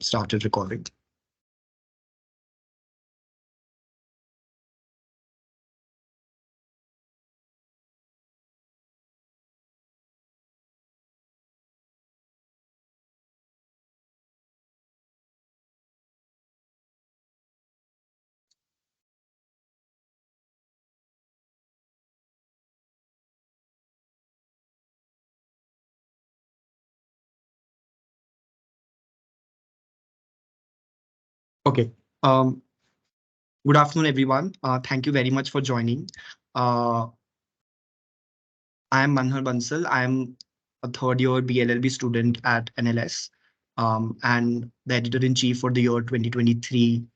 started recording. Okay. Um, Good afternoon, everyone. Thank you very much for joining. Uh, I am Manhar Bansal. I am a third year BLLB student at NLS, and the editor-in-chief for the year 2023-24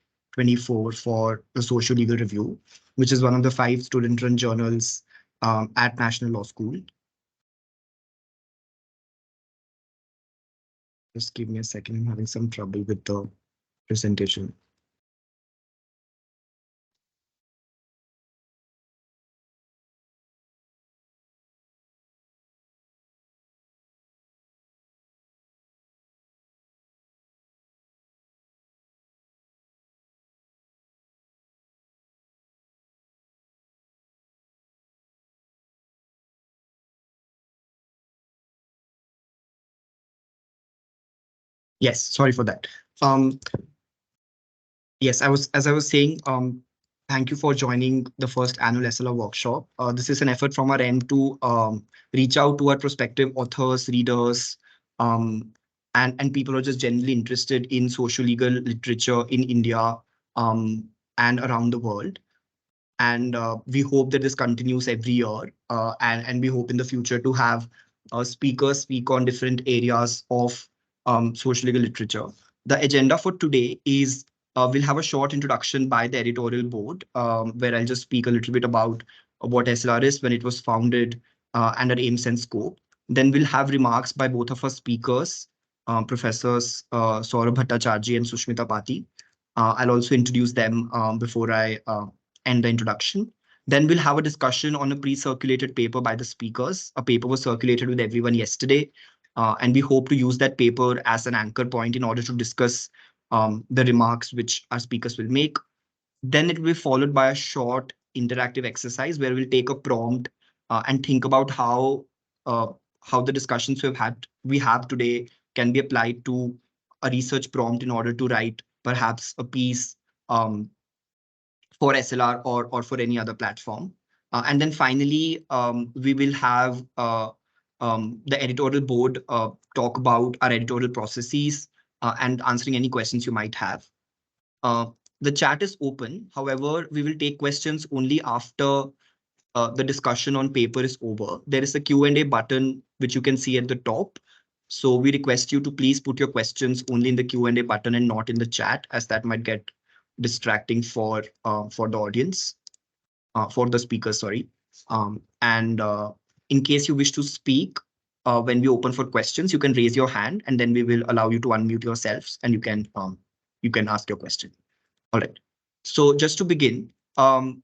for the Socio-Legal Review, which is one of the 5 student-run journals at National Law School. Just give me a second. I'm having some trouble with the presentation. Yes, sorry for that. Um, Yes, as I was saying, thank you for joining the first annual SLR workshop. This is an effort from our end to reach out to our prospective authors, readers, um, and people who are just generally interested in social legal literature in India and around the world. And we hope that this continues every year. And we hope in the future to have speakers speak on different areas of social legal literature. The agenda for today is we'll have a short introduction by the editorial board, where I'll just speak a little bit about what SLR is, when it was founded, and our aims and scope. Then we'll have remarks by both of our speakers, Professors Saurabh Bhattacharjee and Sushmita Pati. I'll also introduce them before I end the introduction. Then we'll have a discussion on a pre-circulated paper by the speakers. A paper was circulated with everyone yesterday, and we hope to use that paper as an anchor point in order to discuss the remarks which our speakers will make. Then it will be followed by a short interactive exercise where we'll take a prompt and think about uh, how the discussions we have today can be applied to a research prompt in order to write perhaps a piece um, for SLR or for any other platform. And then finally, we will have the editorial board talk about our editorial processes and answering any questions you might have. Uh, the chat is open. However, we will take questions only after the discussion on paper is over. There is a Q&A button which you can see at the top. So we request you to please put your questions only in the Q&A button and not in the chat, as that might get distracting for the audience, for the speakers, sorry. And in case you wish to speak, when we open for questions, you can raise your hand and then we will allow you to unmute yourselves and you can ask your question. All right. So just to begin, and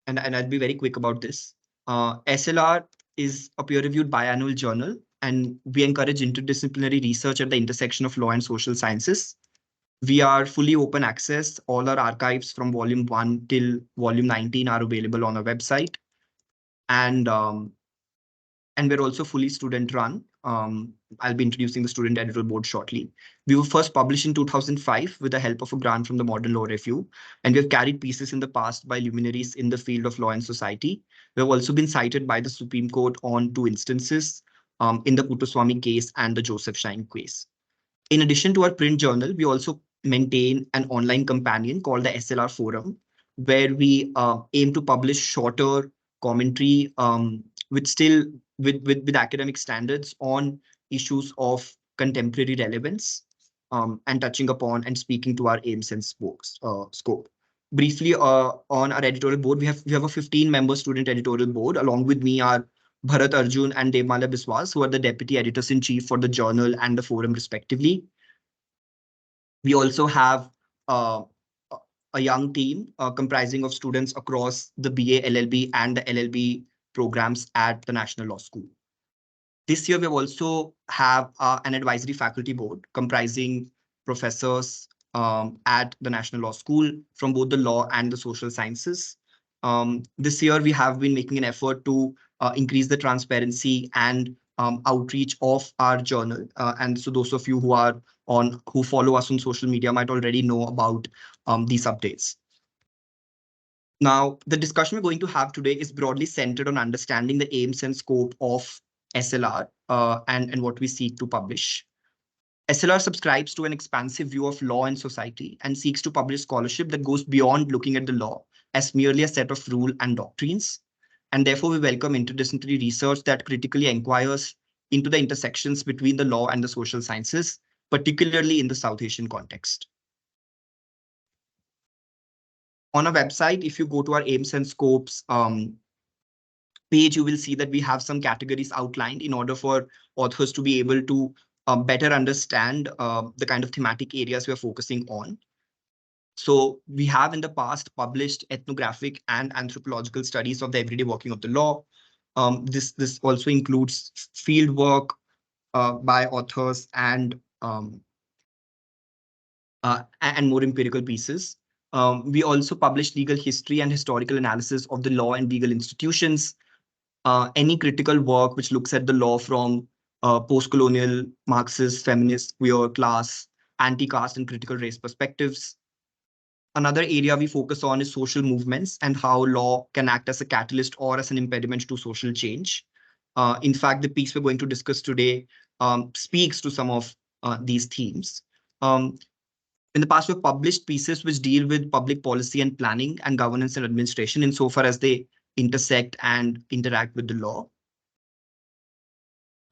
I'll be very quick about this. SLR is a peer-reviewed biannual journal, and we encourage interdisciplinary research at the intersection of law and social sciences. We are fully open access. All our archives from volume 1 till volume 19 are available on our website. And we're also fully student run. I'll be introducing the student editorial board shortly. We were first published in 2005 with the help of a grant from the Modern Law Review, and we've carried pieces in the past by luminaries in the field of law and society. We've also been cited by the Supreme Court on 2 instances, in the Puttaswamy case and the Joseph Shine case. In addition to our print journal, we also maintain an online companion called the SLR Forum, where we aim to publish shorter commentary with academic standards on issues of contemporary relevance, and touching upon and speaking to our aims and scope. Briefly, on our editorial board, we have a 15-member student editorial board. Along with me are Bharat Arjun and Devmala Biswas, who are the deputy editors-in-chief for the journal and the forum, respectively. We also have uh, a young team comprising of students across the BA, LLB, and the LLB programs at the National Law School. This year, we also have an advisory faculty board comprising professors at the National Law School from both the law and the social sciences. This year, we have been making an effort to increase the transparency and outreach of our journal. And so those of you who follow us on social media might already know about these updates. Now, the discussion we're going to have today is broadly centered on understanding the aims and scope of SLR and what we seek to publish. SLR subscribes to an expansive view of law and society and seeks to publish scholarship that goes beyond looking at the law as merely a set of rules and doctrines. And therefore, we welcome interdisciplinary research that critically inquires into the intersections between the law and the social sciences, particularly in the South Asian context. On our website, if you go to our aims and scopes page, you will see that we have some categories outlined in order for authors to be able to better understand the kind of thematic areas we're focusing on. So we have in the past published ethnographic and anthropological studies of the everyday working of the law. This also includes field work by authors and more empirical pieces. We also published legal history and historical analysis of the law and legal institutions. Any critical work which looks at the law from post-colonial, Marxist, feminist, queer, class, anti-caste, and critical race perspectives. Another area we focus on is social movements and how law can act as a catalyst or as an impediment to social change. In fact, the piece we're going to discuss today speaks to some of these themes. In the past, we've published pieces which deal with public policy and planning and governance and administration insofar as they intersect and interact with the law.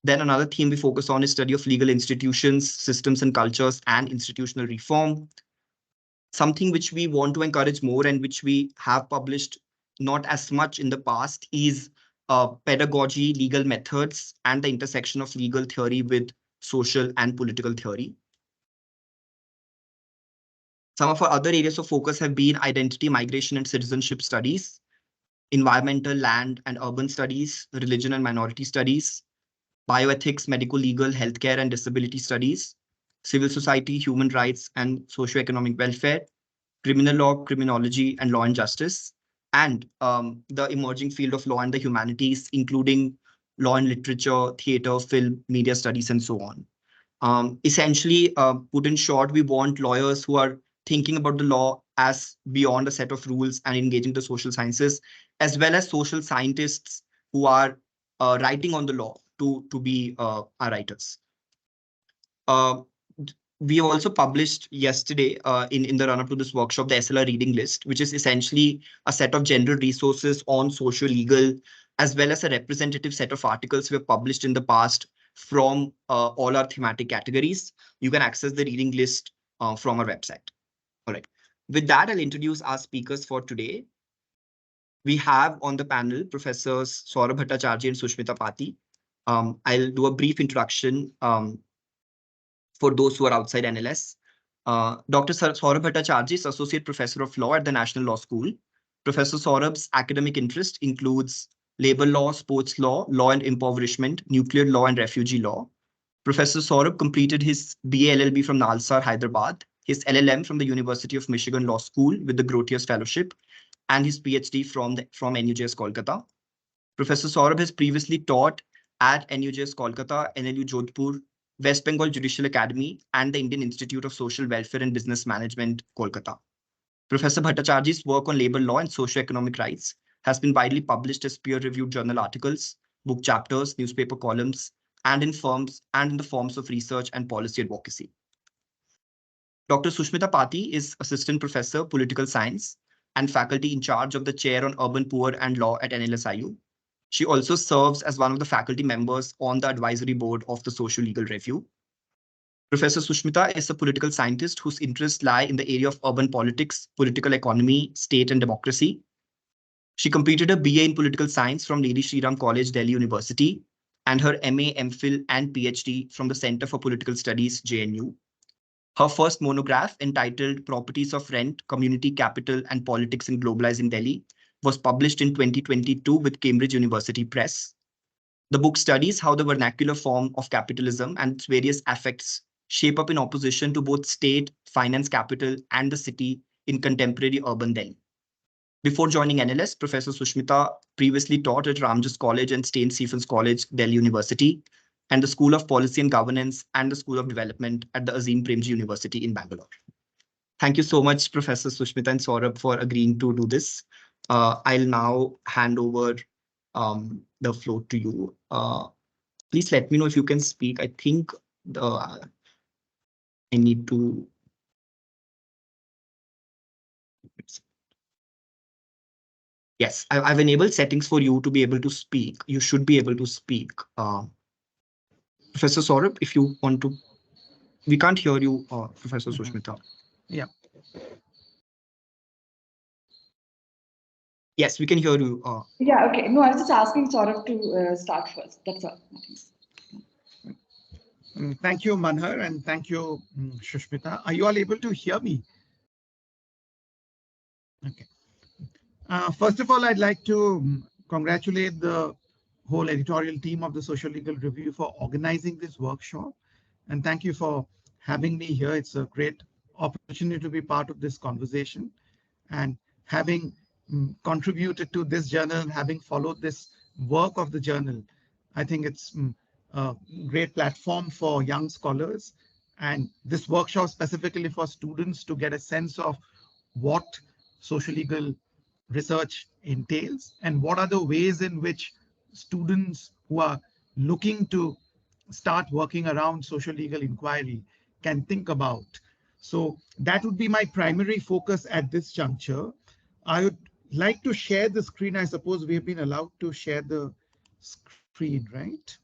Then another theme we focus on is study of legal institutions, systems and cultures, and institutional reform. Something which we want to encourage more and which we have published not as much in the past is pedagogy, legal methods, and the intersection of legal theory with social and political theory. Some of our other areas of focus have been identity, migration, and citizenship studies, environmental, land, and urban studies, religion and minority studies, bioethics, medical, legal, healthcare, and disability studies, civil society, human rights, and socioeconomic welfare, criminal law, criminology, and law and justice, and the emerging field of law and the humanities, including law and literature, theater, film, media studies, and so on. Essentially, put in short, we want lawyers who are thinking about the law as beyond a set of rules and engaging the social sciences, as well as social scientists who are writing on the law to be our writers. We also published yesterday in the run-up to this workshop, the SLR reading list, which is essentially a set of general resources on socio-legal, as well as a representative set of articles we have published in the past from all our thematic categories. You can access the reading list from our website. All right. With that, I'll introduce our speakers for today. We have on the panel Professors Saurabh Bhattacharjee and Sushmita Pati. I'll do a brief introduction for those who are outside NLS. Dr. Saurabh Bhattacharjee is Associate Professor of Law at the National Law School. Professor Saurabh's academic interest includes labor law, sports law, law and impoverishment, nuclear law, and refugee law. Professor Saurabh completed his BA LLB from Nalsar, Hyderabad, his LLM from the University of Michigan Law School with the Grotius Fellowship, and his PhD from NUJS Kolkata. Professor Saurabh has previously taught at NUJS Kolkata, NLU Jodhpur, West Bengal Judicial Academy, and the Indian Institute of Social Welfare and Business Management, Kolkata. Professor Bhattacharjee's work on labor law and socio-economic rights has been widely published as peer-reviewed journal articles, book chapters, newspaper columns, and in the forms of research and policy advocacy. Dr. Sushmita Pati is Assistant Professor, Political Science, and faculty in charge of the Chair on Urban Poor and Law at NLSIU. She also serves as one of the faculty members on the advisory board of the Socio-Legal Review. Professor Sushmita is a political scientist whose interests lie in the area of urban politics, political economy, state, and democracy. She completed a BA in Political Science from Lady Shri Ram College, Delhi University, and her MA, MPhil, and PhD from the Center for Political Studies, JNU. Her first monograph, entitled Properties of Rent, Community Capital, and Politics in Globalizing Delhi, was published in 2022 with Cambridge University Press. The book studies how the vernacular form of capitalism and its various aspects shape up in opposition to both state, finance capital, and the city in contemporary urban Delhi. Before joining NLS, Professor Sushmita previously taught at Ramjas College and St. Stephen's College, Delhi University, and the School of Policy and Governance and the School of Development at the Azim Premji University in Bangalore. Thank you so much, Professor Sushmita and Saurabh, for agreeing to do this. I'll now hand over the floor to you. Please let me know if you can speak. I think I need to. Yes, I've enabled settings for you to be able to speak. You should be able to speak. Professor Saurabh, if you want to, we can't hear you, Professor Sushmita. Yeah. Yes, we can hear you. Yeah, okay. No, I was just asking Saurabh to start first. That's all. Thank you, Manhar, and thank you, Sushmita. Are you all able to hear me? Okay. First of all, I'd like to congratulate the whole editorial team of the Socio-Legal Review for organizing this workshop. And thank you for having me here. It's a great opportunity to be part of this conversation. And having contributed to this journal, having followed this work of the journal, I think it's a great platform for young scholars. And this workshop specifically for students to get a sense of what socio-legal research entails and what are the ways in which students who are looking to start working around social legal inquiry can think about. So that would be my primary focus at this juncture. I would like to share the screen. I suppose we have been allowed to share the screen, right?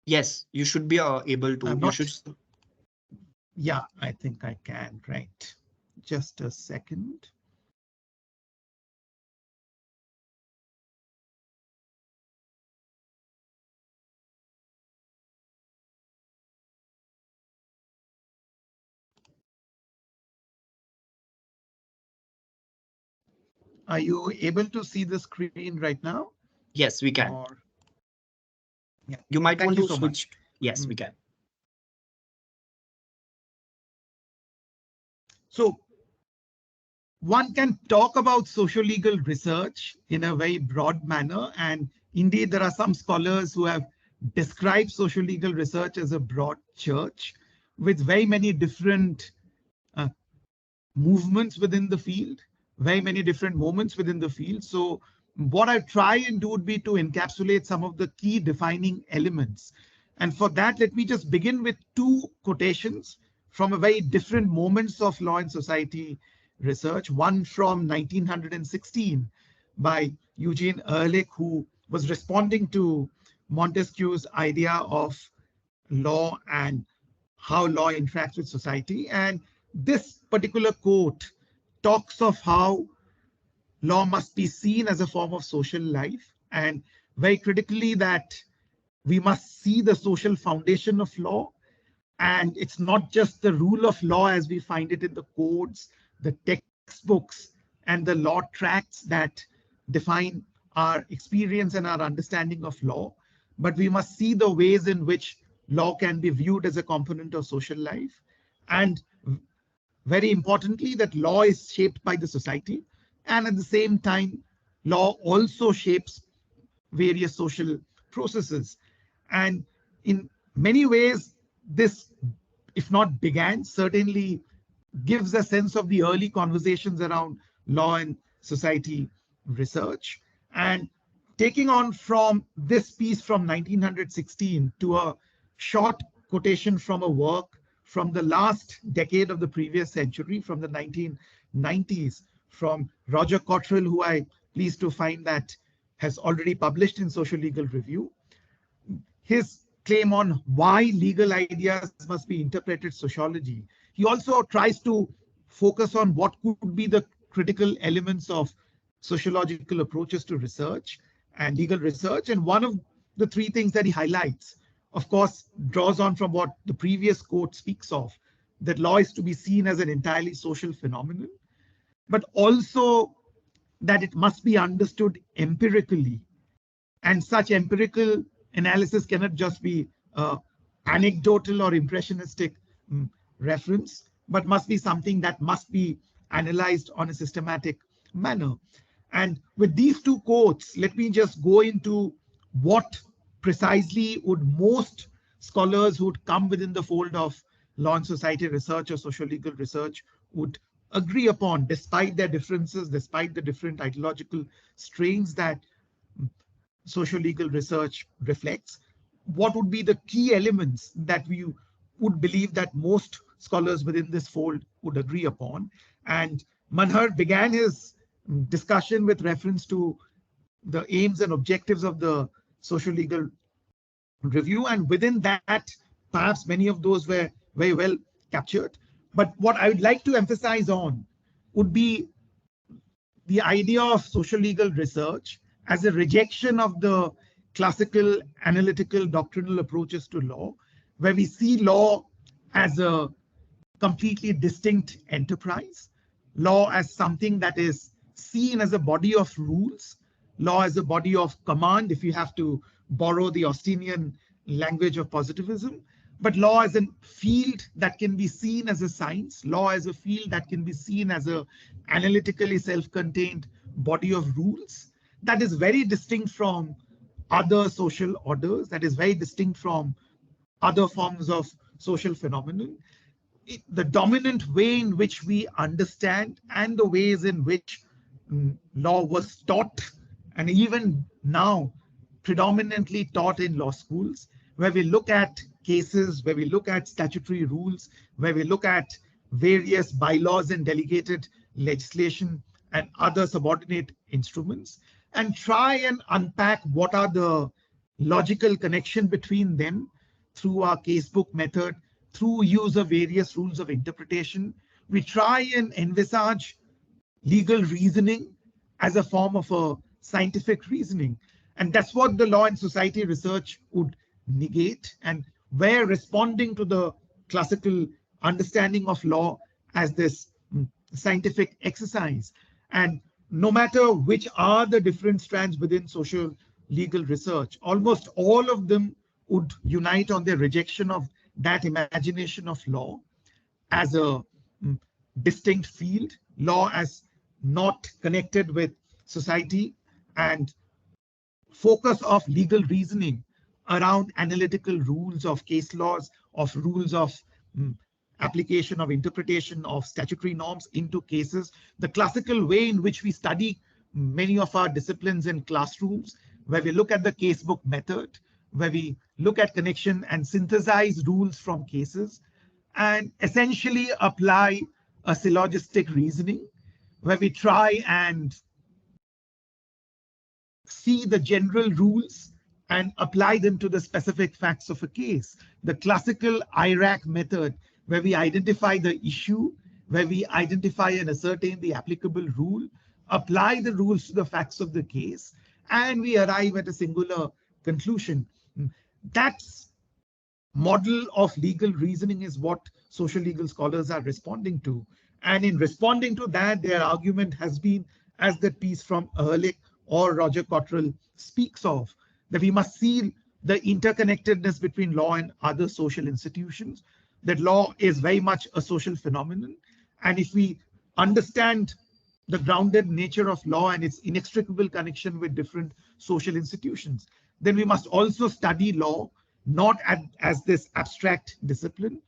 Yes, you should be able to. You should. Yeah, I think I can, right? Just a second. Are you able to see the screen right now? Yes, we can. Or, yeah. You might Thank want you to so switch. much. Yes, we can. So one can talk about social legal research in a very broad manner. And indeed, there are some scholars who have described social legal research as a broad church with very many different movements within the field, very many different moments within the field. So what I try and do would be to encapsulate some of the key defining elements. And for that, let me just begin with two quotations from a very different moments of law and society research. One from 1916 by Eugene Ehrlich, who was responding to Montesquieu's idea of law and how law interacts with society. And this particular quote talks of how law must be seen as a form of social life, and very critically that we must see the social foundation of law. And it's not just the rule of law as we find it in the codes, the textbooks, and the law tracts that define our experience and our understanding of law, but we must see the ways in which law can be viewed as a component of social life. And very importantly, that law is shaped by the society. And at the same time, law also shapes various social processes. And in many ways, this, if not began, certainly gives a sense of the early conversations around law and society research. And taking on from this piece from 1916 to a short quotation from a work from the last decade of the previous century, from the 1990s, from Roger Cottrell, who I pleased to find that has already published in Social Legal Review. His claim on why legal ideas must be interpreted sociology. He also tries to focus on what could be the critical elements of sociological approaches to research and legal research. And one of the three things that he highlights, of course, draws on from what the previous quote speaks of, that law is to be seen as an entirely social phenomenon, but also that it must be understood empirically. And such empirical analysis cannot just be anecdotal or impressionistic reference, but must be something that must be analyzed on a systematic manner. And with these two quotes, let me just go into what precisely would most scholars who would come within the fold of law and society research or social legal research would agree upon, despite their differences, despite the different ideological strains that social legal research reflects. What would be the key elements that we would believe that most scholars within this fold would agree upon? And Manhar began his discussion with reference to the aims and objectives of the social legal review, and within that, perhaps many of those were very well captured. But what I would like to emphasize on would be the idea of social legal research as a rejection of the classical analytical doctrinal approaches to law, where we see law as a completely distinct enterprise, law as something that is seen as a body of rules, law as a body of command, if you have to borrow the Austinian language of positivism, but law as a field that can be seen as a science, law as a field that can be seen as a analytically self-contained body of rules that is very distinct from other social orders, that is very distinct from other forms of social phenomenon. The dominant way in which we understand and the ways in which law was taught, and even now predominantly taught in law schools, where we look at cases, where we look at statutory rules, where we look at various bylaws and delegated legislation and other subordinate instruments, and try and unpack what are the logical connection between them through our casebook method, through use of various rules of interpretation. We try and envisage legal reasoning as a form of a scientific reasoning. And that's what the law and society research would negate, and where responding to the classical understanding of law as this scientific exercise. And no matter which are the different strands within social legal research, almost all of them would unite on their rejection of that imagination of law as a distinct field, law as not connected with society, and focus of legal reasoning around analytical rules of case laws, of rules of application of interpretation of statutory norms into cases, the classical way in which we study many of our disciplines in classrooms, where we look at the casebook method, where we look at connection and synthesize rules from cases, and essentially apply a syllogistic reasoning, where we try and see the general rules and apply them to the specific facts of a case. The classical IRAC method, where we identify the issue, where we identify and ascertain the applicable rule, apply the rules to the facts of the case, and we arrive at a singular conclusion. That model of legal reasoning is what social legal scholars are responding to. And in responding to that, their argument has been, as that piece from Ehrlich or Roger Cottrell speaks of, that we must see the interconnectedness between law and other social institutions, that law is very much a social phenomenon. And if we understand the grounded nature of law and its inextricable connection with different social institutions, then we must also study law not as this abstract discipline,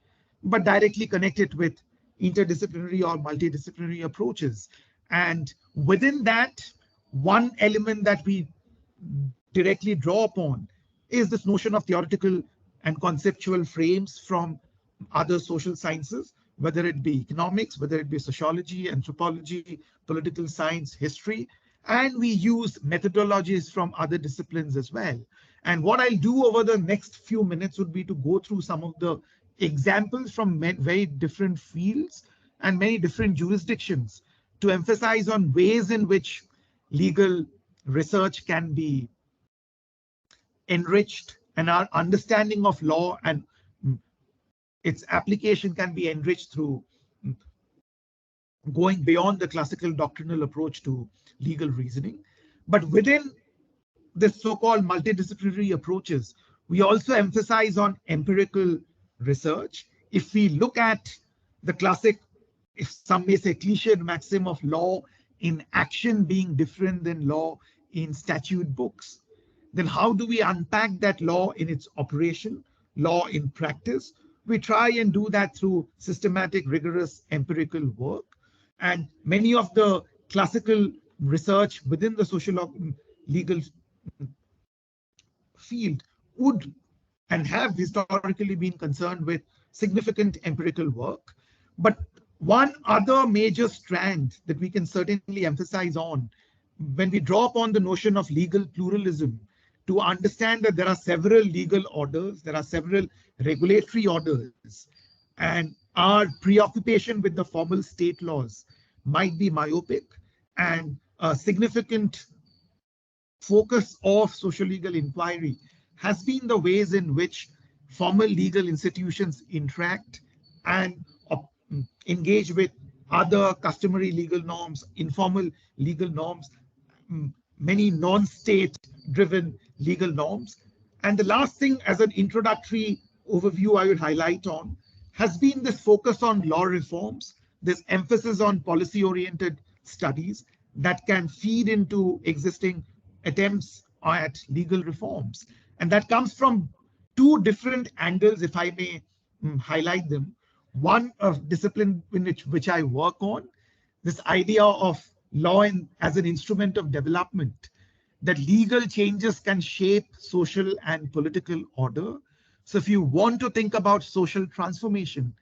but directly connect it with interdisciplinary or multidisciplinary approaches. And within that, one element that we directly draw upon is this notion of theoretical and conceptual frames from other social sciences, whether it be economics, whether it be sociology, anthropology, political science, history, and we use methodologies from other disciplines as well. And what I'll do over the next few minutes would be to go through some of the examples from very different fields and many different jurisdictions to emphasize on ways in which legal research can be enriched and our understanding of law and its application can be enriched through going beyond the classical doctrinal approach to legal reasoning. But within this so-called multidisciplinary approaches, We also emphasize on empirical research. If we look at the classic, if some may say cliched maxim of law in action being different than law in statute books, then how do we unpack that law in its operation, law in practice? We try and do that through systematic, rigorous empirical work. And many of the classical research within the social legal field would and have historically been concerned with significant empirical work. But one other major strand that we can certainly emphasize on when we draw upon the notion of legal pluralism, to understand that there are several legal orders, there are several regulatory orders, and our preoccupation with the formal state laws might be myopic, and a significant focus of social legal inquiry has been the ways in which formal legal institutions interact and engage with other customary legal norms, informal legal norms, many non-state driven legal norms. And the last thing, as an introductory overview I would highlight on, has been this focus on law reforms, this emphasis on policy-oriented studies that can feed into existing attempts at legal reforms. And that comes from two different angles, if I may highlight them. One of discipline in which I work on, this idea of law as an instrument of development, that legal changes can shape social and political order. So if you want to think about social transformation,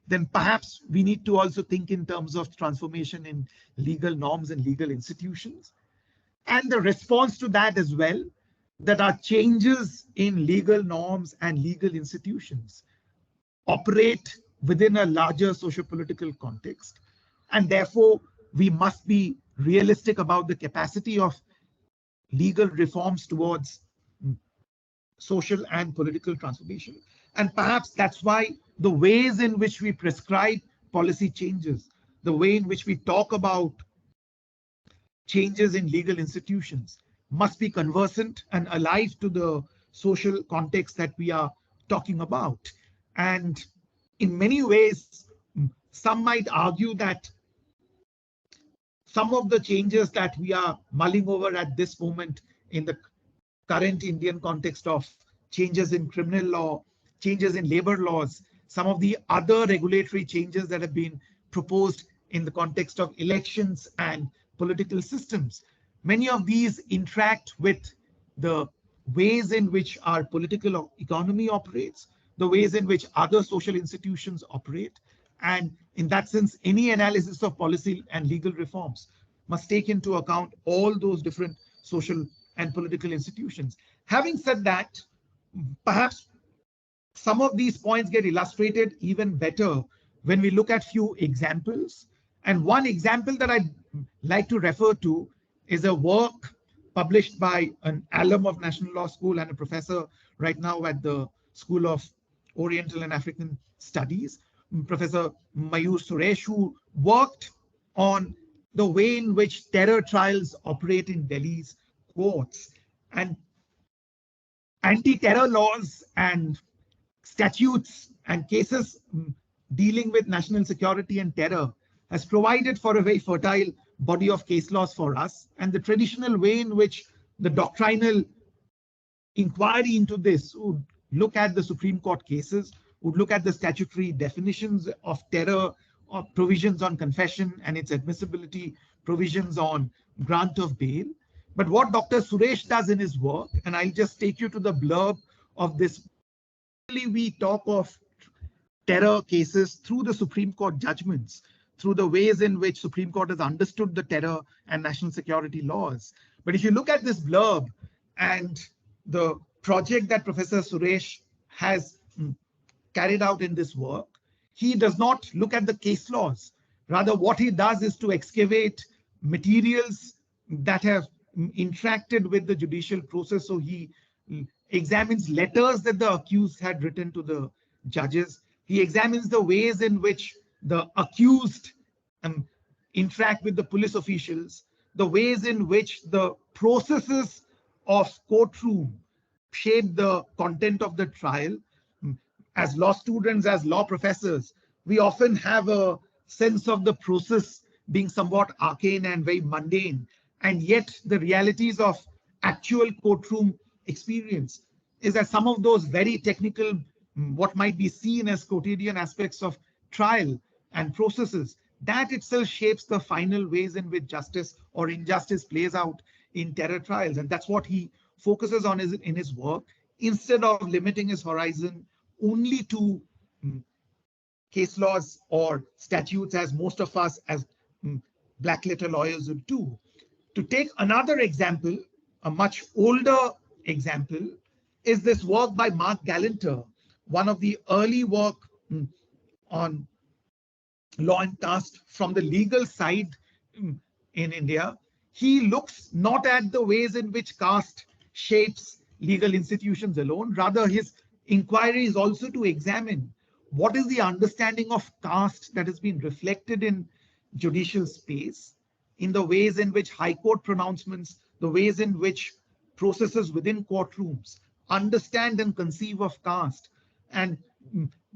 then perhaps we need to also think in terms of transformation in legal norms and legal institutions. And the response to that as well, that our changes in legal norms and legal institutions operate within a larger socio-political context. And therefore, we must be realistic about the capacity of legal reforms towards social and political transformation. And perhaps that's why the ways in which we prescribe policy changes, the way in which we talk about changes in legal institutions, must be conversant and alive to the social context that we are talking about. And in many ways, some might argue that some of the changes that we are mulling over at this moment in the current Indian context of changes in criminal law, changes in labor laws, some of the other regulatory changes that have been proposed in the context of elections and political systems, many of these interact with the ways in which our political economy operates, the ways in which other social institutions operate. And in that sense, any analysis of policy and legal reforms must take into account all those different social and political institutions. Having said that, perhaps some of these points get illustrated even better when we look at few examples. And one example that I'd like to refer to is a work published by an alum of National Law School and a professor right now at the School of Oriental and African Studies, Professor Mayur Suresh, who worked on the way in which terror trials operate in Delhi's courts. And anti-terror laws and statutes and cases dealing with national security and terror has provided for a very fertile body of case laws for us. And the traditional way in which the doctrinal inquiry into this would look at the Supreme Court cases, would look at the statutory definitions of terror, or provisions on confession and its admissibility, provisions on grant of bail. But what Dr. Suresh does in his work, and I'll just take you to the blurb of this, we talk of terror cases through the Supreme Court judgments, through the ways in which Supreme Court has understood the terror and national security laws. But if you look at this blurb and the project that Professor Suresh has carried out in this work, he does not look at the case laws. Rather, what he does is to excavate materials that have interacted with the judicial process. So he examines letters that the accused had written to the judges. He examines the ways in which the accused interact with the police officials, the ways in which the processes of courtroom shape the content of the trial. As law students, as law professors, we often have a sense of the process being somewhat arcane and very mundane. And yet the realities of actual courtroom experience is that some of those very technical, what might be seen as quotidian aspects of trial and processes, that itself shapes the final ways in which justice or injustice plays out in terror trials. And that's what he focuses on in his work, instead of limiting his horizon only to case laws or statutes, as most of us as black letter lawyers would do. To take another example, a much older example, is this work by Mark Galanter, one of the early work on law and caste from the legal side in India. He looks not at the ways in which caste shapes legal institutions alone. Rather, his inquiry is also to examine what is the understanding of caste that has been reflected in judicial space, in the ways in which high court pronouncements, the ways in which processes within courtrooms understand and conceive of caste. And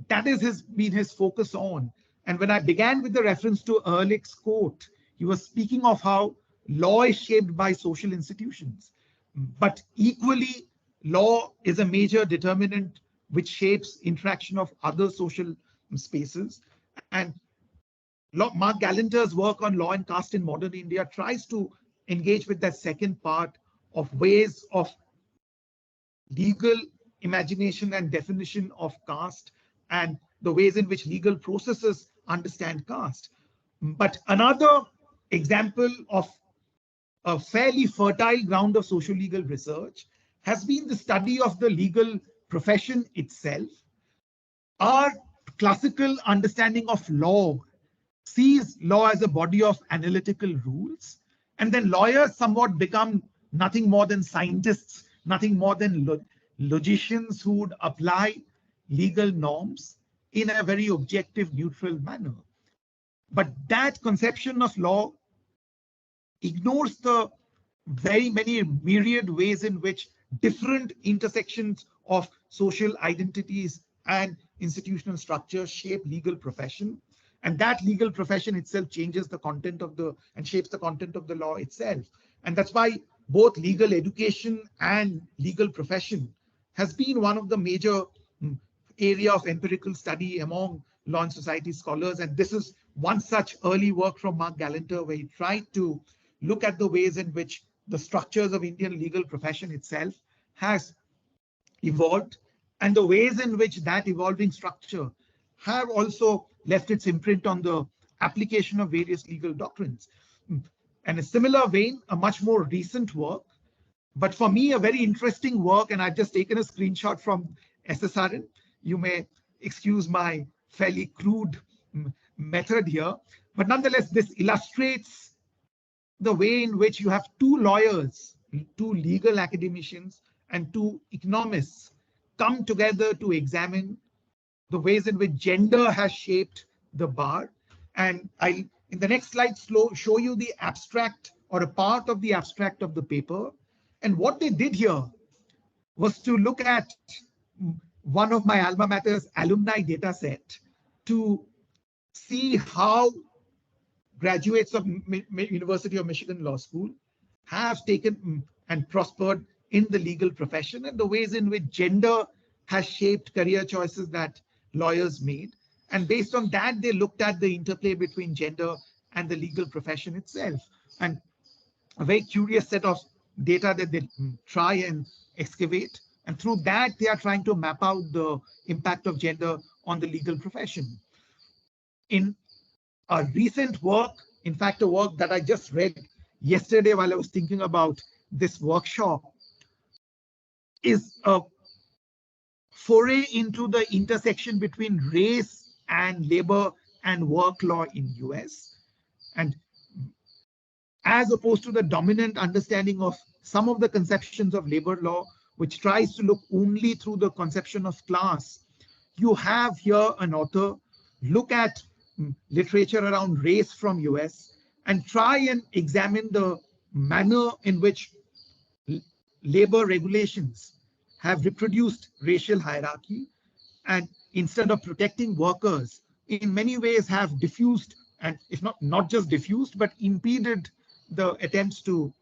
that is been his focus on. And when I began with the reference to Ehrlich's quote, he was speaking of how law is shaped by social institutions. But equally, law is a major determinant which shapes interaction of other social spaces. And Mark Galanter's work on law and caste in modern India tries to engage with that second part of ways of legal imagination and definition of caste and the ways in which legal processes understand caste. But another example of a fairly fertile ground of socio-legal research has been the study of the legal profession itself. Our classical understanding of law sees law as a body of analytical rules, and then lawyers somewhat become nothing more than scientists, nothing more than logicians who would apply legal norms in a very objective, neutral manner. But that conception of law ignores the very many myriad ways in which different intersections of social identities and institutional structures shape legal profession. And that legal profession itself changes the content of and shapes the content of the law itself. And that's why both legal education and legal profession has been one of the major area of empirical study among law and society scholars. And this is one such early work from Mark Galanter, where he tried to look at the ways in which the structures of Indian legal profession itself has evolved, and the ways in which that evolving structure have also left its imprint on the application of various legal doctrines. And a similar vein, a much more recent work, but for me a very interesting work, and I've just taken a screenshot from SSRN. You may excuse my fairly crude method here, but nonetheless this illustrates the way in which you have two lawyers, two legal academicians, and two economists come together to examine the ways in which gender has shaped the bar. And I'll, in the next slide, show you the abstract or a part of the abstract of the paper. And what they did here was to look at one of my alma mater's alumni data set to see how graduates of University of Michigan Law School have taken and prospered in the legal profession, and the ways in which gender has shaped career choices that lawyers made. And based on that, they looked at the interplay between gender and the legal profession itself. And a very curious set of data that they try and excavate. And through that, they are trying to map out the impact of gender on the legal profession. In a recent work, in fact, a work that I just read yesterday while I was thinking about this workshop, is a foray into the intersection between race and labor and work law in US. And as opposed to the dominant understanding of some of the conceptions of labor law, which tries to look only through the conception of class, you have here an author look at literature around race from US and try and examine the manner in which labor regulations have reproduced racial hierarchy, and instead of protecting workers, in many ways have diffused, and if not just diffused, but impeded the attempts to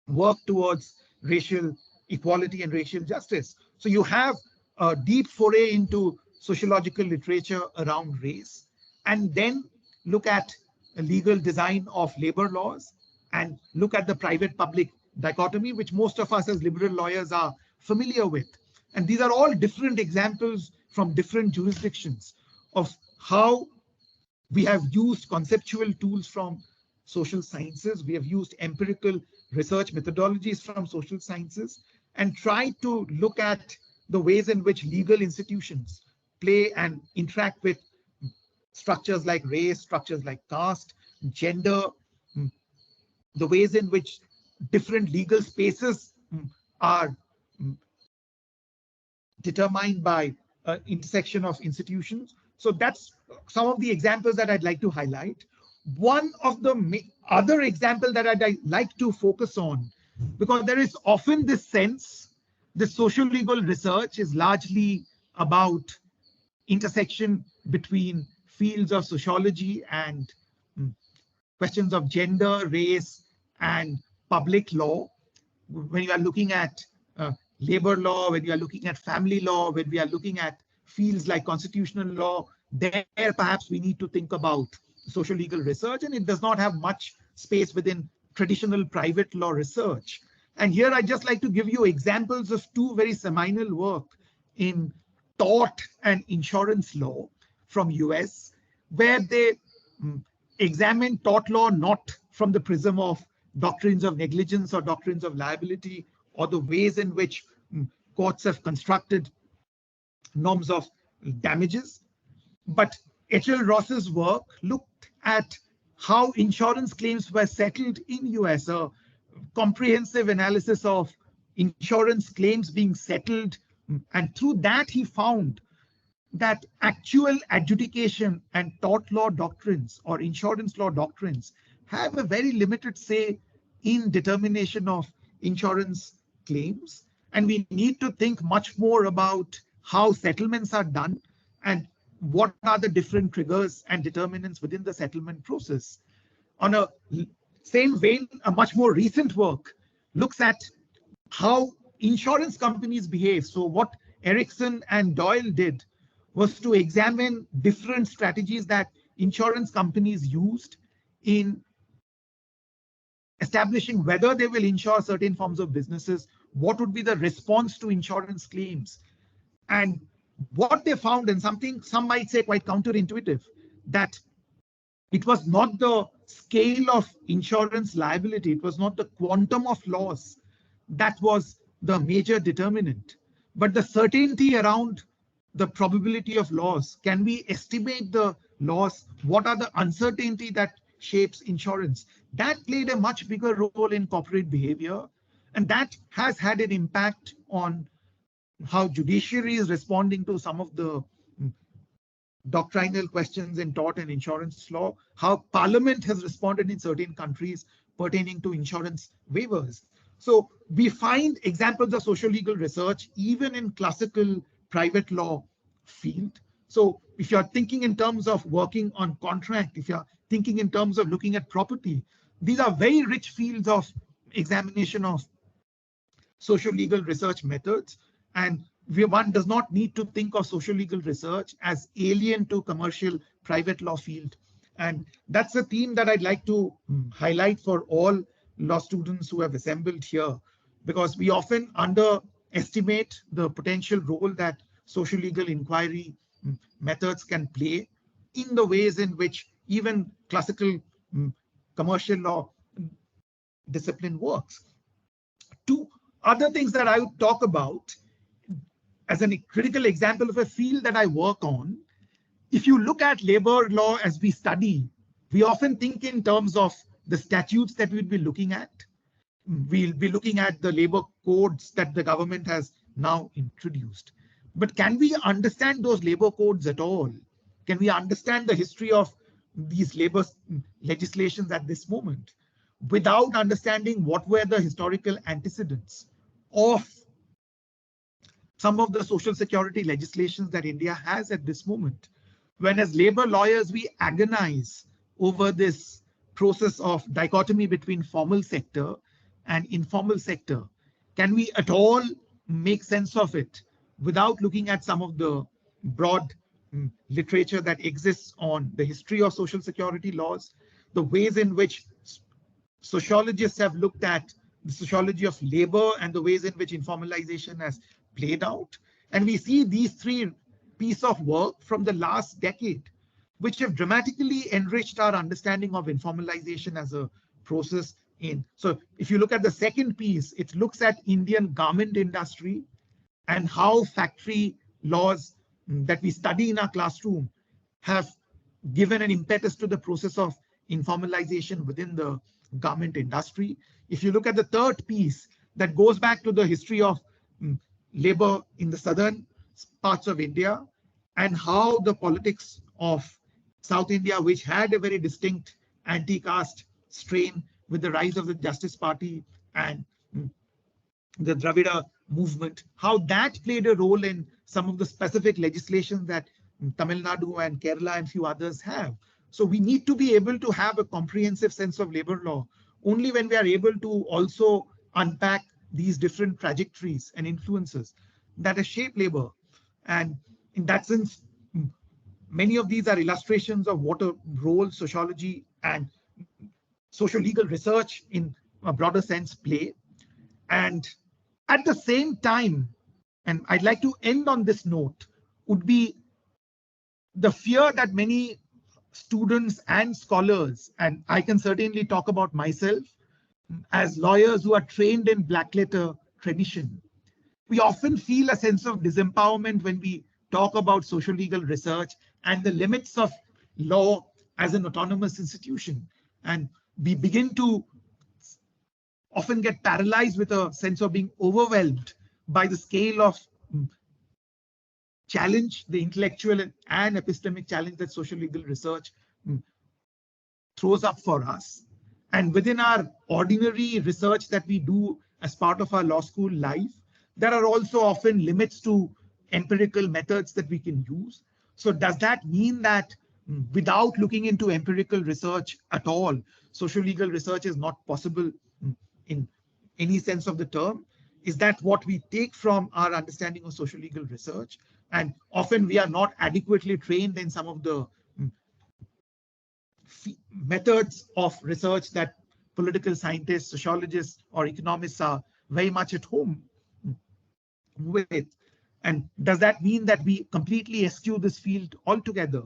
work towards racial equality and racial justice. So you have a deep foray into sociological literature around race, and then look at a legal design of labor laws, and look at the private-public dichotomy, which most of us as liberal lawyers are familiar with. And these are all different examples from different jurisdictions of how we have used conceptual tools from social sciences. We have used empirical research methodologies from social sciences and tried to look at the ways in which legal institutions play and interact with structures like race, structures like caste, gender, the ways in which different legal spaces are determined by intersection of institutions. So that's some of the examples that I'd like to highlight. One of the other example that I'd like to focus on, because there is often this sense that social legal research is largely about intersection between fields of sociology and questions of gender, race, and public law. When you are looking at labor law, when you are looking at family law, when we are looking at fields like constitutional law, there perhaps we need to think about social legal research, and it does not have much space within traditional private law research. And here I'd just like to give you examples of two very seminal work in tort and insurance law from US, where they examine tort law not from the prism of doctrines of negligence or doctrines of liability, or the ways in which courts have constructed norms of damages. But H.L. Ross's work looked at how insurance claims were settled in US, a comprehensive analysis of insurance claims being settled. And through that, he found that actual adjudication and tort law doctrines or insurance law doctrines have a very limited say in determination of insurance claims. And we need to think much more about how settlements are done and what are the different triggers and determinants within the settlement process. On a same vein, a much more recent work looks at how insurance companies behave. So what Erickson and Doyle did was to examine different strategies that insurance companies used in establishing whether they will insure certain forms of businesses, what would be the response to insurance claims. And what they found, and something some might say quite counterintuitive, that it was not the scale of insurance liability, it was not the quantum of loss that was the major determinant, but the certainty around the probability of loss. Can we estimate the loss? What are the uncertainty that shapes insurance? That played a much bigger role in corporate behavior, and that has had an impact on how judiciary is responding to some of the doctrinal questions in tort and insurance law, how parliament has responded in certain countries pertaining to insurance waivers. So we find examples of social legal research even in classical private law field. So if you're thinking in terms of working on contract, if you're thinking in terms of looking at property, these are very rich fields of examination of social legal research methods. And one does not need to think of social legal research as alien to commercial private law field. And that's a theme that I'd like to highlight for all law students who have assembled here, because we often underestimate the potential role that social legal inquiry methods can play in the ways in which even classical commercial law discipline works. Two other things that I would talk about as a critical example of a field that I work on. If you look at labor law as we study, we often think in terms of the statutes that we'll be looking at. We'll be looking at the labor codes that the government has now introduced. But can we understand those labor codes at all? Can we understand the history of these labor legislations at this moment without understanding what were the historical antecedents of some of the social security legislations that India has at this moment. When as labor lawyers, we agonize over this process of dichotomy between formal sector and informal sector. Can we at all make sense of it without looking at some of the broad literature that exists on the history of social security laws, the ways in which sociologists have looked at the sociology of labor and the ways in which informalization has played out? And we see these three pieces of work from the last decade, which have dramatically enriched our understanding of informalization as a process in. So if you look at the second piece, it looks at Indian garment industry and how factory laws that we study in our classroom have given an impetus to the process of informalization within the garment industry. If you look at the third piece, that goes back to the history of labor in the southern parts of India and how the politics of South India, which had a very distinct anti-caste strain with the rise of the Justice Party and the Dravida movement, how that played a role in some of the specific legislation that Tamil Nadu and Kerala and few others have. So we need to be able to have a comprehensive sense of labor law only when we are able to also unpack these different trajectories and influences that have shaped labor. And in that sense, many of these are illustrations of what a role sociology and socio-legal research in a broader sense play. And at the same time, and I'd like to end on this note, would be the fear that many students and scholars, and I can certainly talk about myself, as lawyers who are trained in black letter tradition, we often feel a sense of disempowerment when we talk about social legal research and the limits of law as an autonomous institution. And we begin to often get paralyzed with a sense of being overwhelmed by the scale of challenge, the intellectual and epistemic challenge that social legal research throws up for us. And within our ordinary research that we do as part of our law school life, there are also often limits to empirical methods that we can use. So does that mean that without looking into empirical research at all, social legal research is not possible in any sense of the term? Is that what we take from our understanding of social legal research? And often we are not adequately trained in some of the methods of research that political scientists, sociologists, or economists are very much at home with. And does that mean that we completely eschew this field altogether?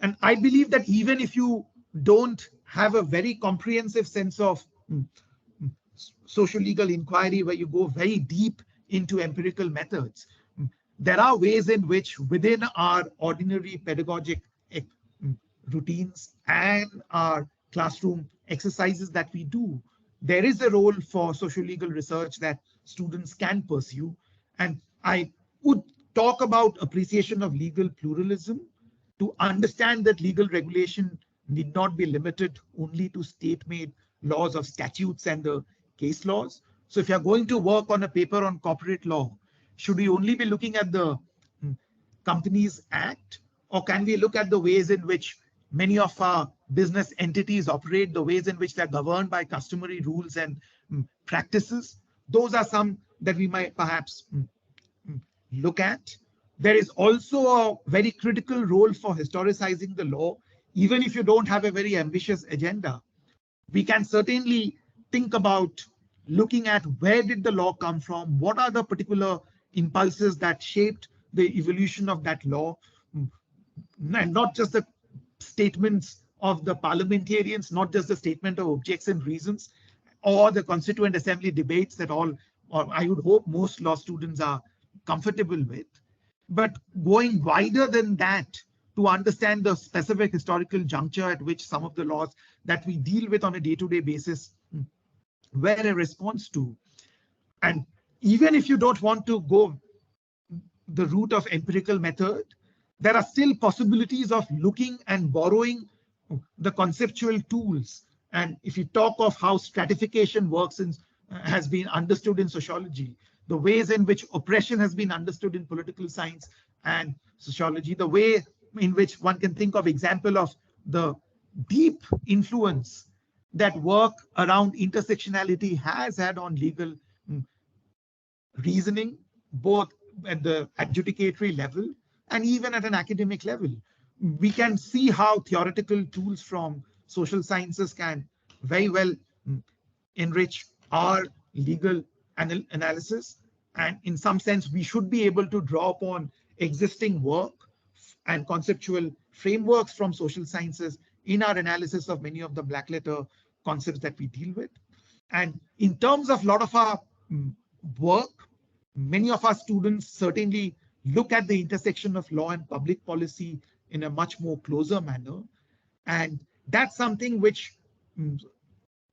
And I believe that even if you don't have a very comprehensive sense of social legal inquiry where you go very deep into empirical methods, there are ways in which within our ordinary pedagogic routines and our classroom exercises that we do, there is a role for social legal research that students can pursue. And I would talk about appreciation of legal pluralism to understand that legal regulation need not be limited only to state-made laws of statutes and the case laws. So if you're going to work on a paper on corporate law, should we only be looking at the Companies Act, or can we look at the ways in which many of our business entities operate, the ways in which they're governed by customary rules and practices? Those are some that we might perhaps look at. There is also a very critical role for historicizing the law. Even if you don't have a very ambitious agenda, we can certainly think about looking at where did the law come from, what are the particular impulses that shaped the evolution of that law, and not just the statements of the parliamentarians, not just the statement of objects and reasons, or the Constituent Assembly debates that all, or I would hope most law students are comfortable with, but going wider than that to understand the specific historical juncture at which some of the laws that we deal with on a day-to-day basis were a response to. And even if you don't want to go the route of empirical method, there are still possibilities of looking and borrowing the conceptual tools. And if you talk of how stratification works in, has been understood in sociology, the ways in which oppression has been understood in political science and sociology, the way in which one can think of example of the deep influence that work around intersectionality has had on legal reasoning, both at the adjudicatory level and even at an academic level. We can see how theoretical tools from social sciences can very well enrich our legal analysis. And in some sense, we should be able to draw upon existing work and conceptual frameworks from social sciences in our analysis of many of the black letter concepts that we deal with. And in terms of a lot of our work, many of our students certainly look at the intersection of law and public policy in a much more closer manner. And that's something which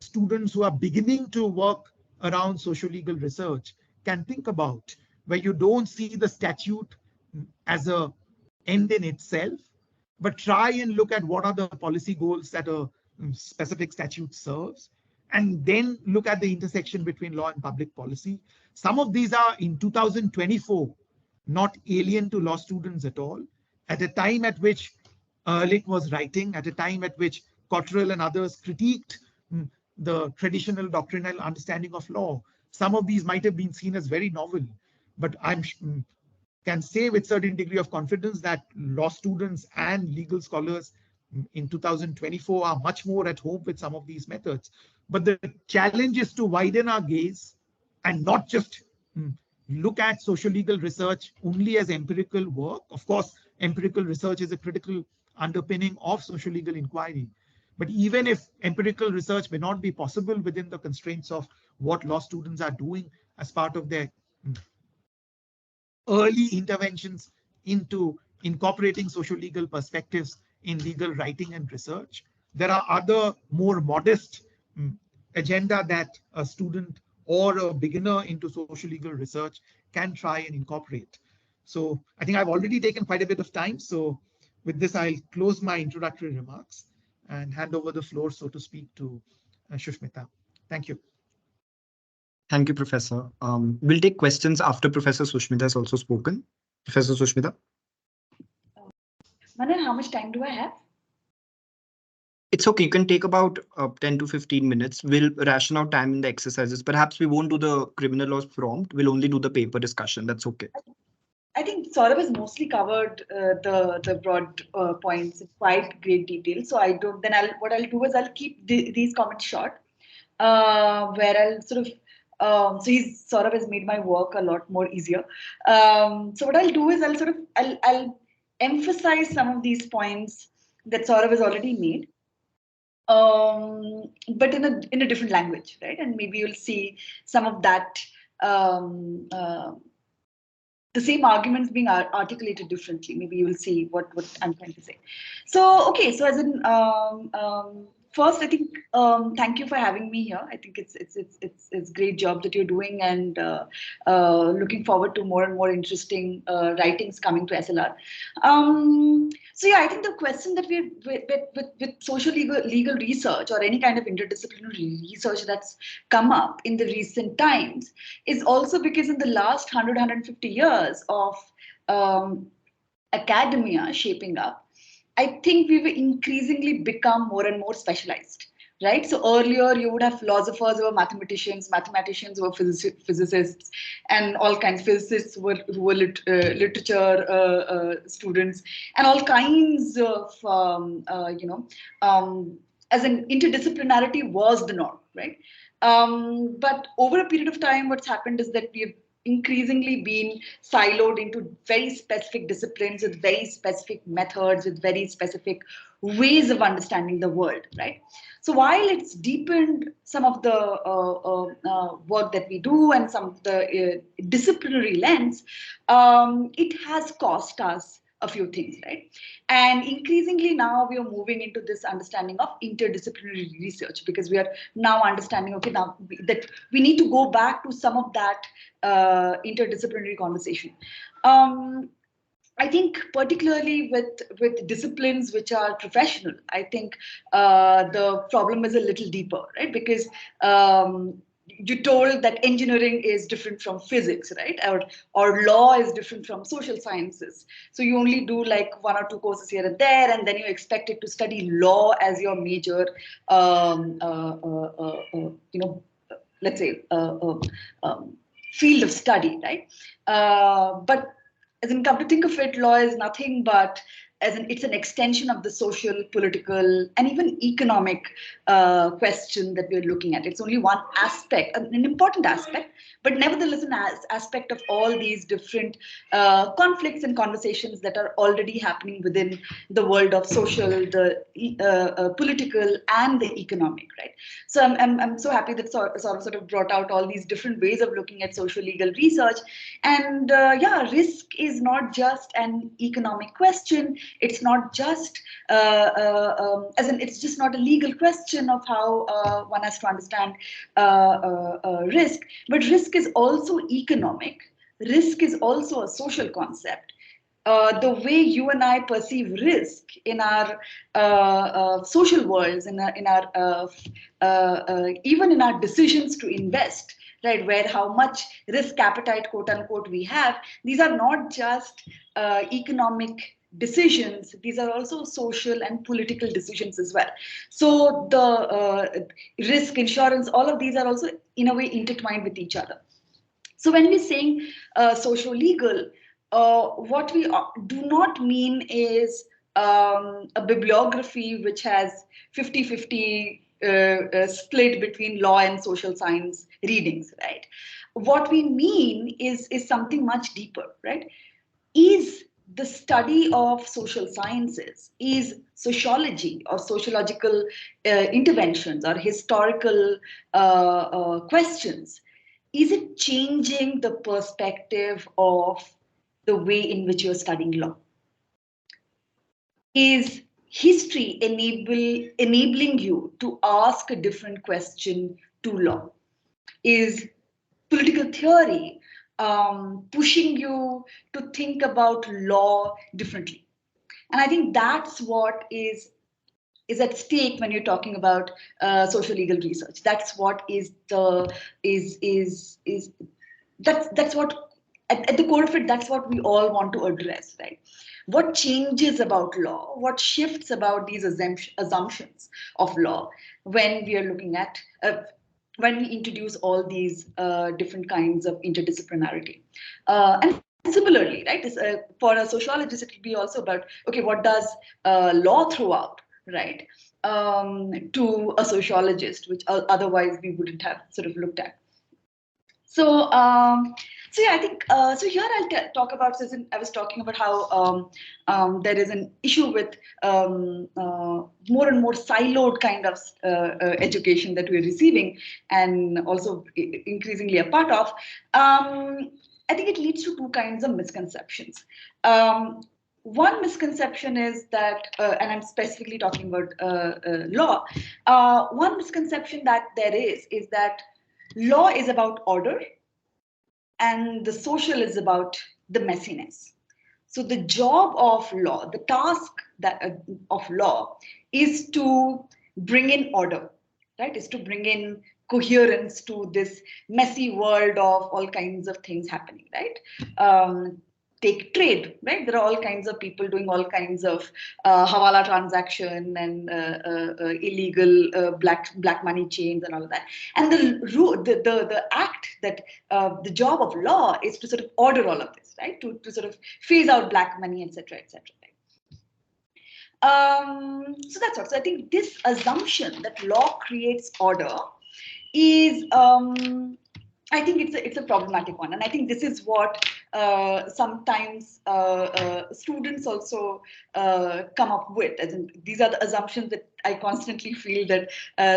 students who are beginning to work around socio-legal research can think about, where you don't see the statute as an end in itself, but try and look at what are the policy goals that a specific statute serves, and then look at the intersection between law and public policy. Some of these are in 2024 not alien to law students at all, at a time at which Ehrlich was writing, at a time at which Cottrell and others critiqued the traditional doctrinal understanding of law. Some of these might have been seen as very novel, but I can say with certain degree of confidence that law students and legal scholars in 2024 are much more at home with some of these methods. But the challenge is to widen our gaze and not just look at social legal research only as empirical work. Of course, empirical research is a critical underpinning of social legal inquiry. But even if empirical research may not be possible within the constraints of what law students are doing as part of their early interventions into incorporating social legal perspectives in legal writing and research, there are other more modest agenda that a student or a beginner into social legal research can try and incorporate. So I think I've already taken quite a bit of time. So with this, I'll close my introductory remarks and hand over the floor, so to speak, to Sushmita. Thank you. Thank you, Professor. We'll take questions after Professor Sushmita has also spoken. Professor Sushmita. Manan, how much time do I have? It's okay. You can take about 10 to 15 minutes. We'll ration out time in the exercises. Perhaps we won't do the criminal laws prompt. We'll only do the paper discussion. That's okay. I think Saurabh has mostly covered the broad points in quite great detail. So I don't. Then what I'll do is I'll keep these comments short, where I'll sort of. So Saurabh has made my work a lot more easier. So what I'll do is I'll emphasize some of these points that Saurabh has already made, but in a different language, right? And maybe you'll see some of that. The same arguments being articulated differently. Maybe you will see what I'm trying to say. So, okay. So as in, first, I think thank you for having me here. I think it's great job that you're doing, and looking forward to more and more interesting writings coming to SLR. So yeah, I think the question that with social legal research or any kind of interdisciplinary research that's come up in the recent times is also because in the last 150 years of academia shaping up, I think we've increasingly become more and more specialized, right? So earlier you would have philosophers who were mathematicians who were physicists, and all kinds of physicists who were literature students, and all kinds of, as an interdisciplinarity was the norm, right? But over a period of time, what's happened is that we've increasingly been siloed into very specific disciplines with very specific methods, with very specific ways of understanding the world, right? So while it's deepened some of the work that we do and some of the disciplinary lens, it has cost us a few things, right? And increasingly now we are moving into this understanding of interdisciplinary research, because we are now understanding, okay, now that we need to go back to some of that interdisciplinary conversation. I think particularly with disciplines which are professional, I think the problem is a little deeper, right? Because you told that engineering is different from physics, right? Or law is different from social sciences. So you only do like 1 or 2 courses here and there, and then you expect it to study law as your major, let's say, field of study, right? But as in, come to think of it, law is nothing but it's an extension of the social, political, and even economic question that we're looking at. It's only one aspect, an important aspect, but nevertheless an aspect of all these different conflicts and conversations that are already happening within the world of social, the political, and the economic, right? So I'm so happy that Saurabh sort of brought out all these different ways of looking at social legal research. And yeah, risk is not just an economic question. It's not just it's just not a legal question of how one has to understand risk, but risk is also economic. Risk is also a social concept. The way you and I perceive risk in our social worlds, in our even in our decisions to invest, right, where how much risk appetite, quote unquote, we have, these are not just economic decisions, these are also social and political decisions as well. So the risk, insurance, all of these are also in a way intertwined with each other. So when we're saying socio-legal, what we do not mean is a bibliography which has 50-50 split between law and social science readings, right? What we mean is something much deeper, right? Is the study of social sciences, is sociology or sociological interventions or historical questions, is it changing the perspective of the way in which you're studying law? Is history enabling you to ask a different question to law? Is political theory pushing you to think about law differently? And I think that's what is at stake when you're talking about social legal research. That's what is that's what at the core of it, that's what we all want to address, right? What changes about law? What shifts about these assumptions of law when we are looking at when we introduce all these different kinds of interdisciplinarity? And similarly, right, for a sociologist, it will be also about, okay, what does law throw out, right, to a sociologist, which otherwise we wouldn't have sort of looked at. So, so yeah, I think, so here I'll talk about, so I was talking about how there is an issue with more and more siloed kind of education that we're receiving and also increasingly a part of. I think it leads to two kinds of misconceptions. One misconception is that, and I'm specifically talking about law, one misconception that there is that law is about order and the social is about the messiness. So the job of law, the task that of law is to bring in order, right? Is to bring in coherence to this messy world of all kinds of things happening, right? Take trade, right? There are all kinds of people doing all kinds of hawala transaction and illegal black money chains and all of that. And the act that the job of law is to sort of order all of this, right? To sort of phase out black money, etc., etc. So that's what. So I think this assumption that law creates order is, I think it's a problematic one, and I think this is what sometimes students also come up with. As in, these are the assumptions that I constantly feel that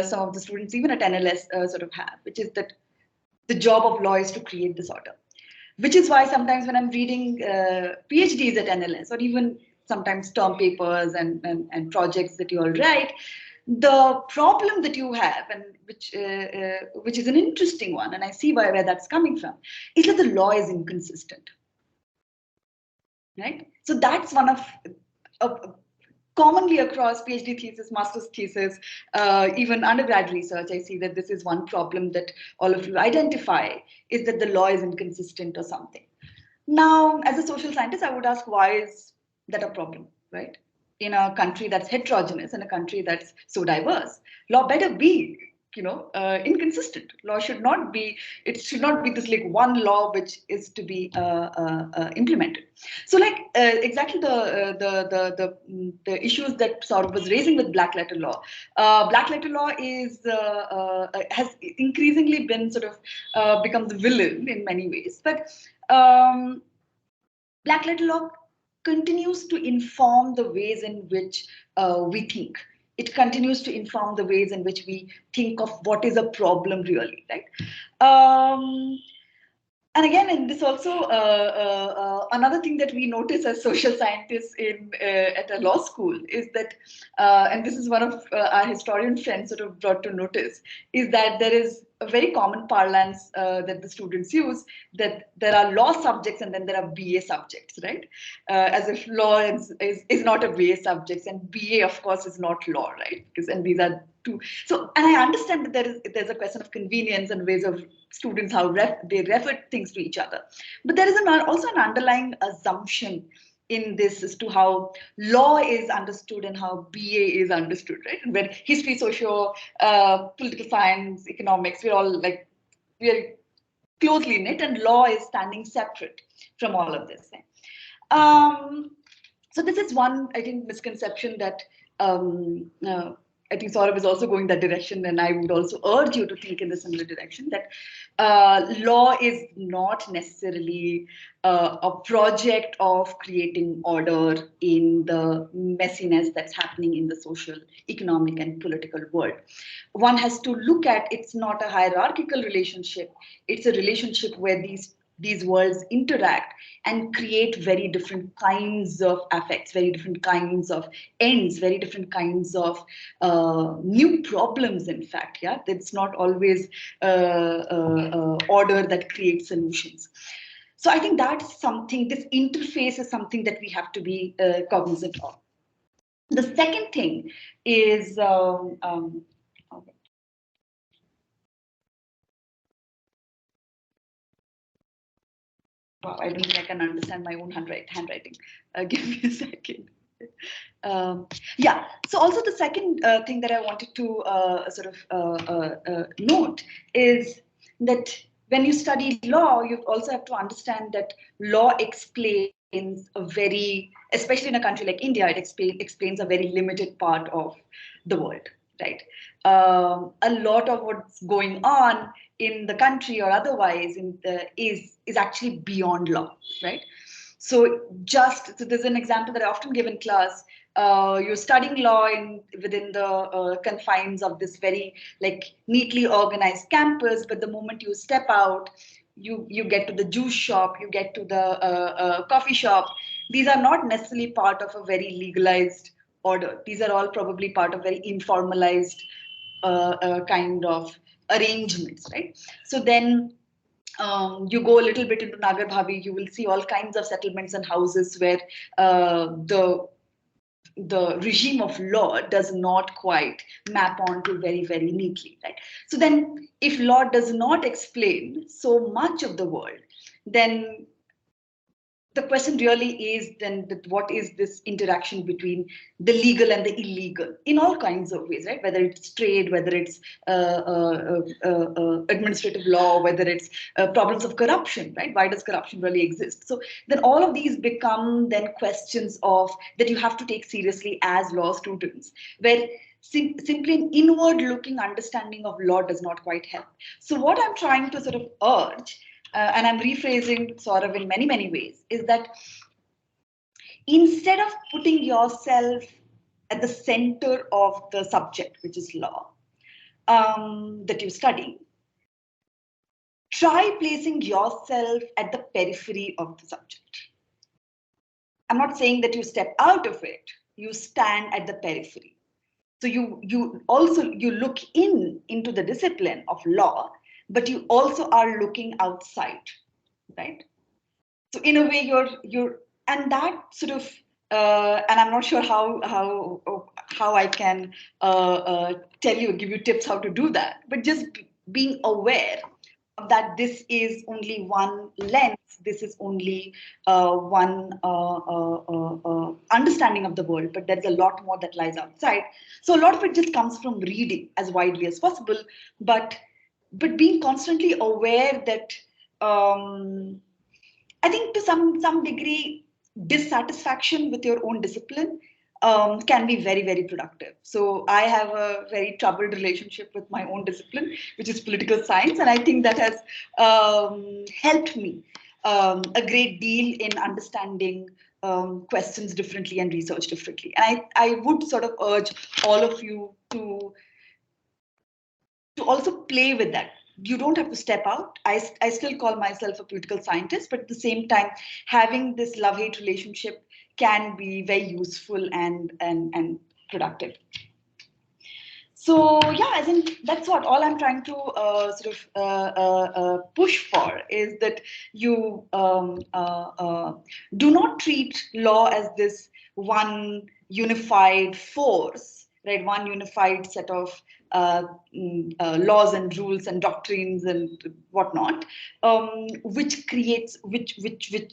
some of the students, even at NLS, sort of have, which is that the job of law is to create this order. Which is why sometimes when I'm reading PhDs at NLS, or even sometimes term papers and projects that you all write, the problem that you have, and which is an interesting one, and I see where that's coming from, is that the law is inconsistent, right? So that's one of commonly across PhD thesis, master's thesis, even undergrad research, I see that this is one problem that all of you identify, is that the law is inconsistent or something. Now, as a social scientist, I would ask, why is that a problem, right? In a country that's heterogeneous, in a country that's so diverse, law better be, inconsistent. Law should not be, it should not be this like one law which is to be implemented. So like exactly the issues that Saurabh was raising with black letter law. Black letter law has increasingly been sort of become the villain in many ways, but black letter law continues to inform the ways in which we think. It continues to inform the ways in which we think of what is a problem really, right? And again, and this also another thing that we notice as social scientists at a law school is that, and this is one of our historian friends sort of brought to notice, is that there is a very common parlance that the students use, that there are law subjects and then there are BA subjects, right? As if law is not a BA subject, and BA of course is not law, right? And these are two. So, and I understand that there's a question of convenience and ways of students how they refer things to each other, but there is also an underlying assumption in this as to how law is understood and how BA is understood, right? And when history, political science, economics, we're closely knit, and law is standing separate from all of this. So this is one, I think, misconception that I think Saurabh is also going that direction, and I would also urge you to think in the similar direction, that law is not necessarily a project of creating order in the messiness that's happening in the social, economic, and political world. One has to look at, it's not a hierarchical relationship, it's a relationship where these worlds interact and create very different kinds of affects, very different kinds of ends, very different kinds of new problems, in fact. Yeah, it's not always order that creates solutions. So I think that's something, this interface is something that we have to be cognizant of. The second thing is, wow, I don't think I can understand my own handwriting. Give me a second. Yeah, so also the second thing that I wanted to note is that when you study law, you also have to understand that law explains a very, especially in a country like India, it explains a very limited part of the world, right? A lot of what's going on in the country or otherwise is actually beyond law, right? So there's an example that I often give in class. You're studying law within the confines of this very neatly organized campus, but the moment you step out, you get to the juice shop, you get to the coffee shop. These are not necessarily part of a very legalized order. These are all probably part of very informalized kind of arrangements, right? So then you go a little bit into Nagar Bhavi, you will see all kinds of settlements and houses where the regime of law does not quite map onto very, very neatly, right? So then if law does not explain so much of the world, then the question really is then that what is this interaction between the legal and the illegal in all kinds of ways, right? Whether it's trade, whether it's administrative law, whether it's problems of corruption, right? Why does corruption really exist? So then all of these become then questions of that you have to take seriously as law students, where simply an inward-looking understanding of law does not quite help. So what I'm trying to sort of urge, and I'm rephrasing Saurabh in many, many ways, is that instead of putting yourself at the center of the subject, which is law, that you study, try placing yourself at the periphery of the subject. I'm not saying that you step out of it, you stand at the periphery. So you look into the discipline of law, but you also are looking outside, right? So in a way, and that sort of and I'm not sure how I can give you tips how to do that. But just being aware that this is only one lens, this is only one understanding of the world, but there's a lot more that lies outside. So a lot of it just comes from reading as widely as possible, but being constantly aware that I think to some degree, dissatisfaction with your own discipline can be very, very productive. So I have a very troubled relationship with my own discipline, which is political science. And I think that has helped me a great deal in understanding questions differently and research differently. And I would sort of urge all of you to also play with that. You don't have to step out. I still call myself a political scientist, but at the same time, having this love-hate relationship can be very useful and productive. So yeah, I think that's what all I'm trying to push for is that you do not treat law as this one unified force, right? One unified set of laws and rules and doctrines and whatnot, which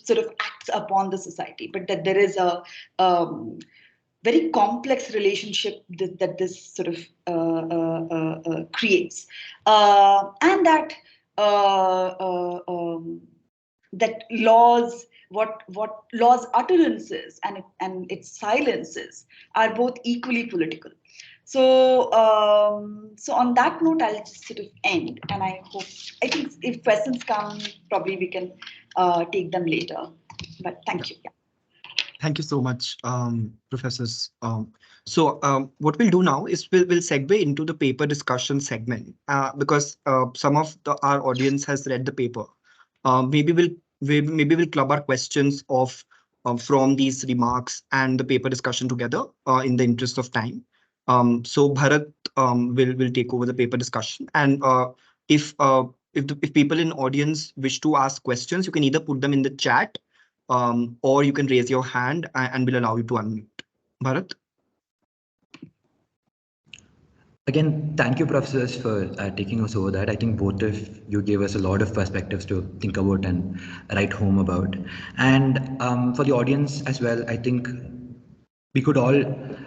sort of acts upon the society, but that there is a very complex relationship that this sort of creates, and that that laws, what laws utterances and its silences are both equally political. So so on that note, I'll just sort of end, and I think if questions come, probably we can take them later. But thank you. Yeah. Thank you so much, professors. What we'll do now is we'll segue into the paper discussion segment because some of our audience has read the paper. Maybe we'll club our questions of from these remarks and the paper discussion together in the interest of time. So Bharat will take over the paper discussion, and if people in audience wish to ask questions, you can either put them in the chat. Or you can raise your hand and we'll allow you to unmute. Bharat? Again, thank you, professors, for taking us over that. I think both of you gave us a lot of perspectives to think about and write home about. And for the audience as well, I think we could all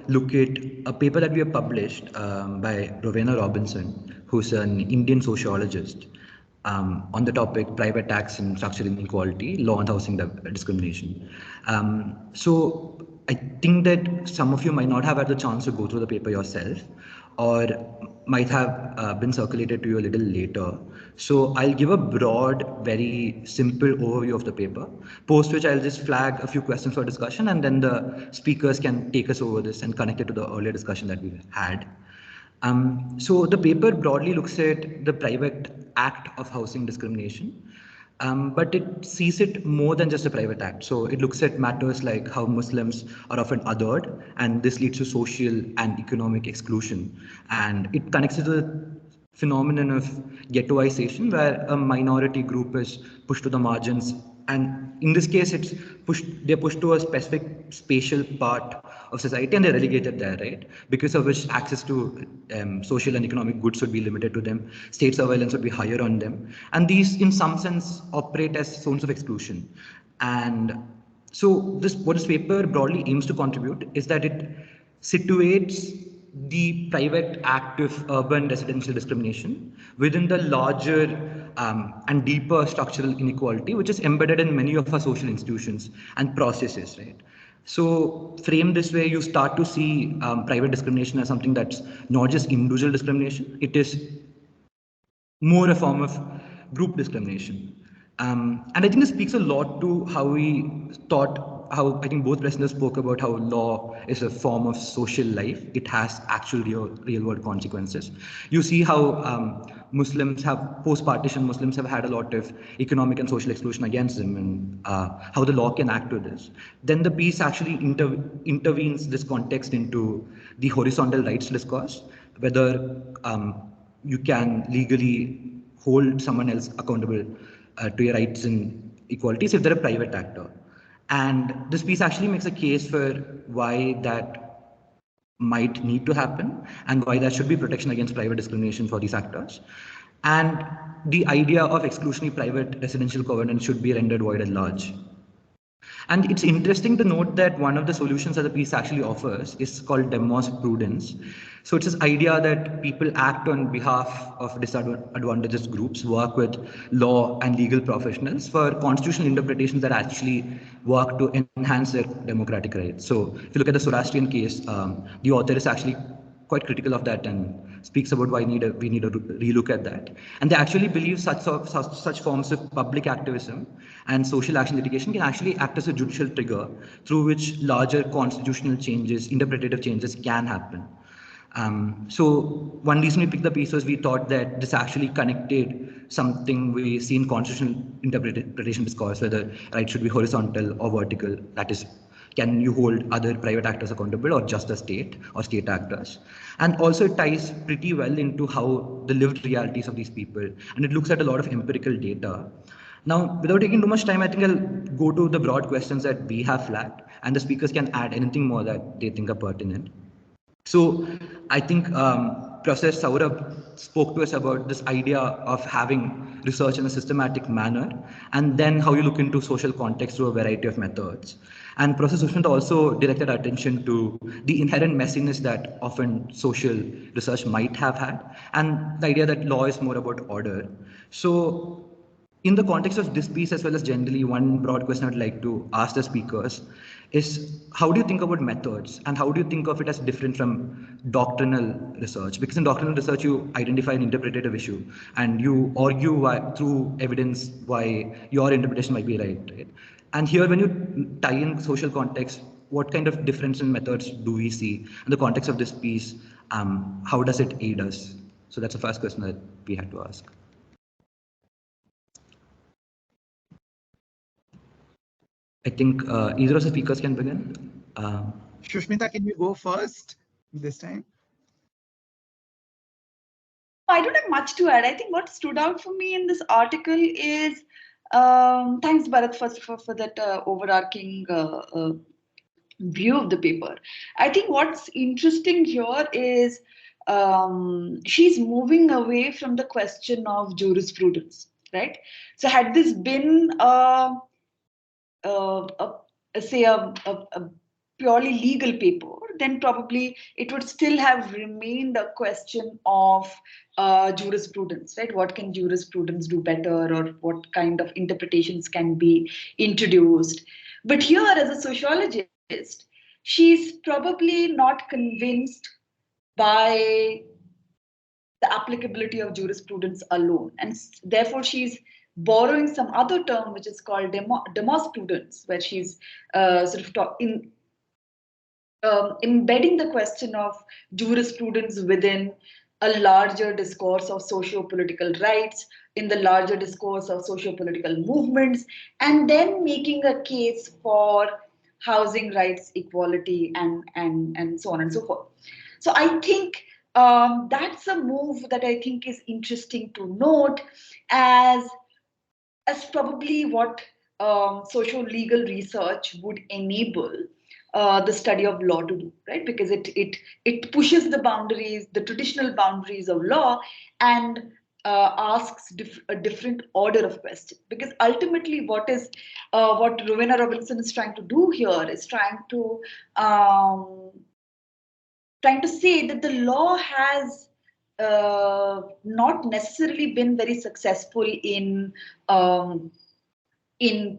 look at a paper that we have published by Rowena Robinson, who's an Indian sociologist, on the topic private tax and structural inequality, law and housing discrimination. So I think that some of you might not have had the chance to go through the paper yourself, or might have been circulated to you a little later. So I'll give a broad, very simple overview of the paper, post which I'll just flag a few questions for discussion, and then the speakers can take us over this and connect it to the earlier discussion that we've had. So the paper broadly looks at the private act of housing discrimination, but it sees it more than just a private act. So it looks at matters like how Muslims are often othered, and this leads to social and economic exclusion. And it connects to the phenomenon of ghettoization, where a minority group is pushed to the margins. And in this case, they're pushed to a specific spatial part of society and they're relegated there, right? Because of which access to social and economic goods would be limited to them, state surveillance would be higher on them. And these, in some sense, operate as zones of exclusion. And so what this paper broadly aims to contribute is that it situates the private act of urban residential discrimination within the larger and deeper structural inequality, which is embedded in many of our social institutions and processes, right? So framed this way, you start to see private discrimination as something that's not just individual discrimination, it is more a form of group discrimination. And I think this speaks a lot to how I think both presenters spoke about how law is a form of social life. It has actual real world consequences. You see how post-partition Muslims have had a lot of economic and social exclusion against them, and how the law can act to this. Then the piece actually intervenes this context into the horizontal rights discourse, whether you can legally hold someone else accountable to your rights and equalities if they're a private actor. And this piece actually makes a case for why that might need to happen and why there should be protection against private discrimination for these actors. And the idea of exclusionary private residential covenants should be rendered void at large. And it's interesting to note that one of the solutions that the piece actually offers is called demos prudence. So it's this idea that people act on behalf of disadvantaged groups, work with law and legal professionals for constitutional interpretations that actually work to enhance their democratic rights. So if you look at the Zoroastrian case, the author is actually quite critical of that and speaks about why we need to relook at that. And they actually believe such forms of public activism and social action litigation can actually act as a judicial trigger through which larger constitutional changes, interpretative changes can happen. So one reason we picked the piece was we thought that this actually connected something we see in constitutional interpretation discourse, whether rights should be horizontal or vertical. That is, can you hold other private actors accountable or just the state or state actors? And also it ties pretty well into how the lived realities of these people, and it looks at a lot of empirical data. Now, without taking too much time, I think I'll go to the broad questions that we have flagged, and the speakers can add anything more that they think are pertinent. So I think Professor Saurabh spoke to us about this idea of having research in a systematic manner, and then how you look into social context through a variety of methods. And Professor Sushmita also directed our attention to the inherent messiness that often social research might have had, and the idea that law is more about order. So in the context of this piece, as well as generally, one broad question I'd like to ask the speakers is, how do you think about methods, and how do you think of it as different from doctrinal research? Because in doctrinal research, you identify an interpretative issue and you argue through evidence why your interpretation might be right? And here, when you tie in social context, what kind of difference in methods do we see in the context of this piece? How does it aid us? So that's the first question that we had to ask. I think either of the speakers can begin. Sushmita, can you go first this time? I don't have much to add. I think what stood out for me in this article is, thanks Bharat first for that overarching view of the paper. I think what's interesting here is she's moving away from the question of jurisprudence, right? So had this been say a purely legal paper, then probably it would still have remained a question of jurisprudence, right? What can jurisprudence do better, or what kind of interpretations can be introduced? But here, as a sociologist, she's probably not convinced by the applicability of jurisprudence alone, and therefore she's borrowing some other term which is called demosprudence, where she's embedding the question of jurisprudence within a larger discourse of socio-political rights, in the larger discourse of socio-political movements, and then making a case for housing rights, equality, and so on and so forth. So I think that's a move that I think is interesting to note as probably what socio-legal research would enable the study of law to do, right? Because it pushes the boundaries, the traditional boundaries of law, and asks a different order of question. Because ultimately, what Rowena Robinson is trying to do here is trying to say that the law has not necessarily been very successful in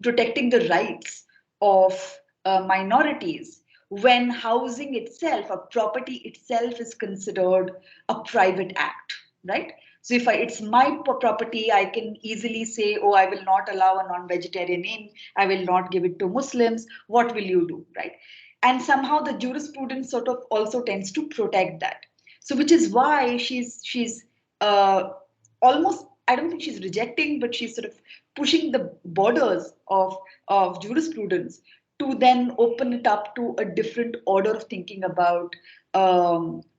protecting the rights of minorities when housing itself, or property itself, is considered a private act, right? So if it's my property, I can easily say, oh, I will not allow a non-vegetarian in, I will not give it to Muslims. What will you do, right? And somehow the jurisprudence sort of also tends to protect that. So which is why she's almost, I don't think she's rejecting, but she's sort of pushing the borders of jurisprudence to then open it up to a different order of thinking about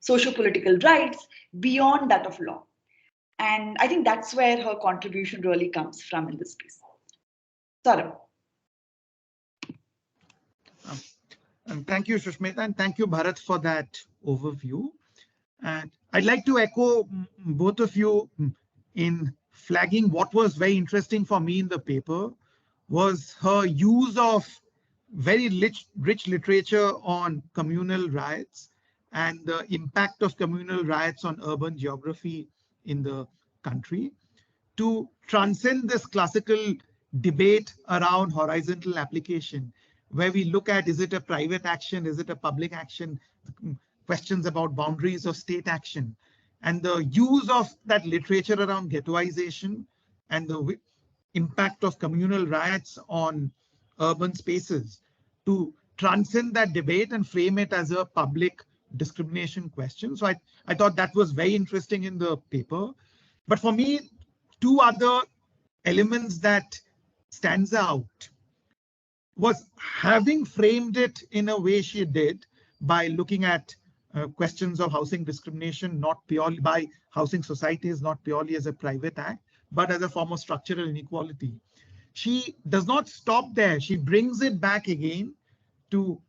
socio-political rights beyond that of law. And I think that's where her contribution really comes from in this piece. Saurabh. And thank you, Sushmita, and thank you, Bharat, for that overview. And I'd like to echo both of you in flagging what was very interesting for me in the paper was her use of very rich literature on communal riots and the impact of communal riots on urban geography in the country to transcend this classical debate around horizontal application, where we look at, is it a private action, is it a public action, questions about boundaries of state action, and the use of that literature around ghettoization and the impact of communal riots on urban spaces to transcend that debate and frame it as a public discrimination question. So I thought that was very interesting in the paper. But for me, two other elements that stands out was having framed it in a way she did by looking at questions of housing discrimination, not purely by housing societies, not purely as a private act, but as a form of structural inequality. She does not stop there. She brings it back again to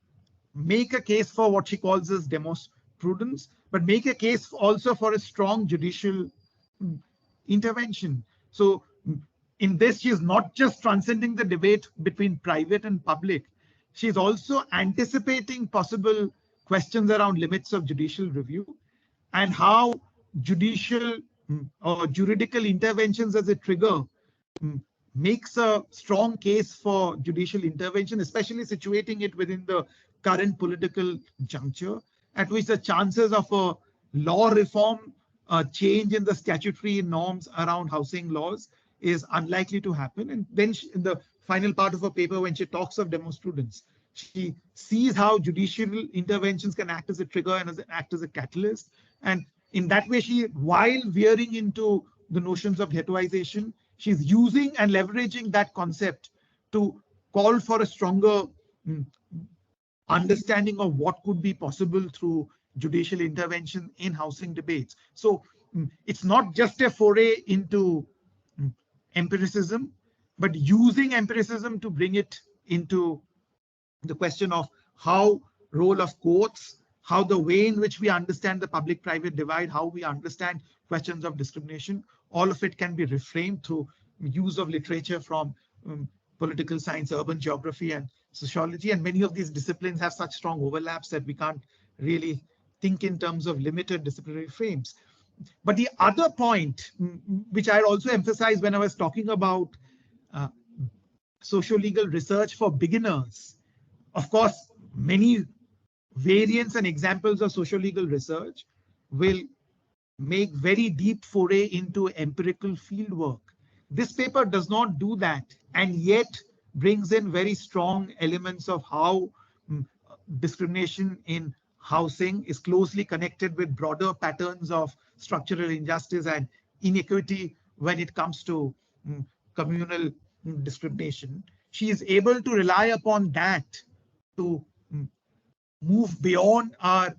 make a case for what she calls as demosprudence, but make a case also for a strong judicial intervention. So in this, she is not just transcending the debate between private and public. She is also anticipating possible questions around limits of judicial review and how judicial or juridical interventions as a trigger makes a strong case for judicial intervention, especially situating it within the current political juncture, at which the chances of a law reform, a change in the statutory norms around housing laws is unlikely to happen. And then in the final part of her paper, when she talks of demosprudence, she sees how judicial interventions can act as a trigger and act as a catalyst. And in that way, she, while veering into the notions of ghettoization, she's using and leveraging that concept to call for a stronger understanding of what could be possible through judicial intervention in housing debates. So it's not just a foray into empiricism, but using empiricism to bring it into the question of how role of courts, how the way in which we understand the public-private divide, how we understand questions of discrimination, all of it can be reframed through use of literature from political science, urban geography, and sociology. And many of these disciplines have such strong overlaps that we can't really think in terms of limited disciplinary frames. But the other point, which I also emphasized when I was talking about socio-legal research for beginners, of course, many variants and examples of socio-legal research will make very deep foray into empirical fieldwork. This paper does not do that, and yet brings in very strong elements of how discrimination in housing is closely connected with broader patterns of structural injustice and inequity when it comes to communal discrimination. She is able to rely upon that to move beyond our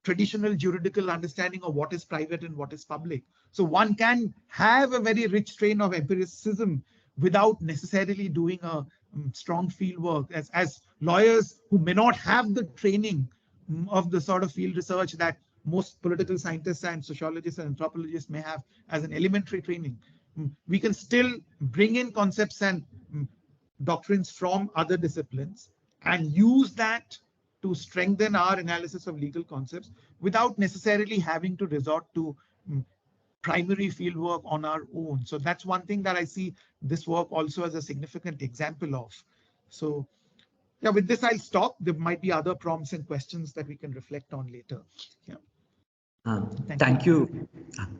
traditional juridical understanding of what is private and what is public. So one can have a very rich strain of empiricism without necessarily doing a strong field work. As lawyers who may not have the training of the sort of field research that most political scientists and sociologists and anthropologists may have as an elementary training, we can still bring in concepts and doctrines from other disciplines and use that to strengthen our analysis of legal concepts without necessarily having to resort to primary field work on our own. So that's one thing that I see this work also as a significant example of. So yeah, with this, I'll stop. There might be other prompts and questions that we can reflect on later. Yeah. Thank you.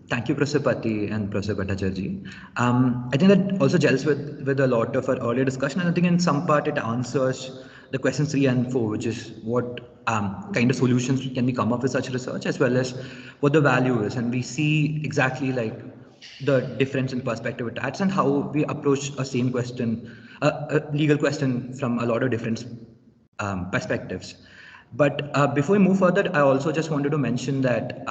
Thank you, Professor Pati and Professor Bhattacharjee. I think that also gels with a lot of our earlier discussion. And I think in some part it answers the questions 3 and 4, which is what kind of solutions can we come up with such research, as well as what the value is. And we see exactly like the difference in perspective it adds and how we approach a same question, a legal question from a lot of different perspectives. But before we move further, I also just wanted to mention that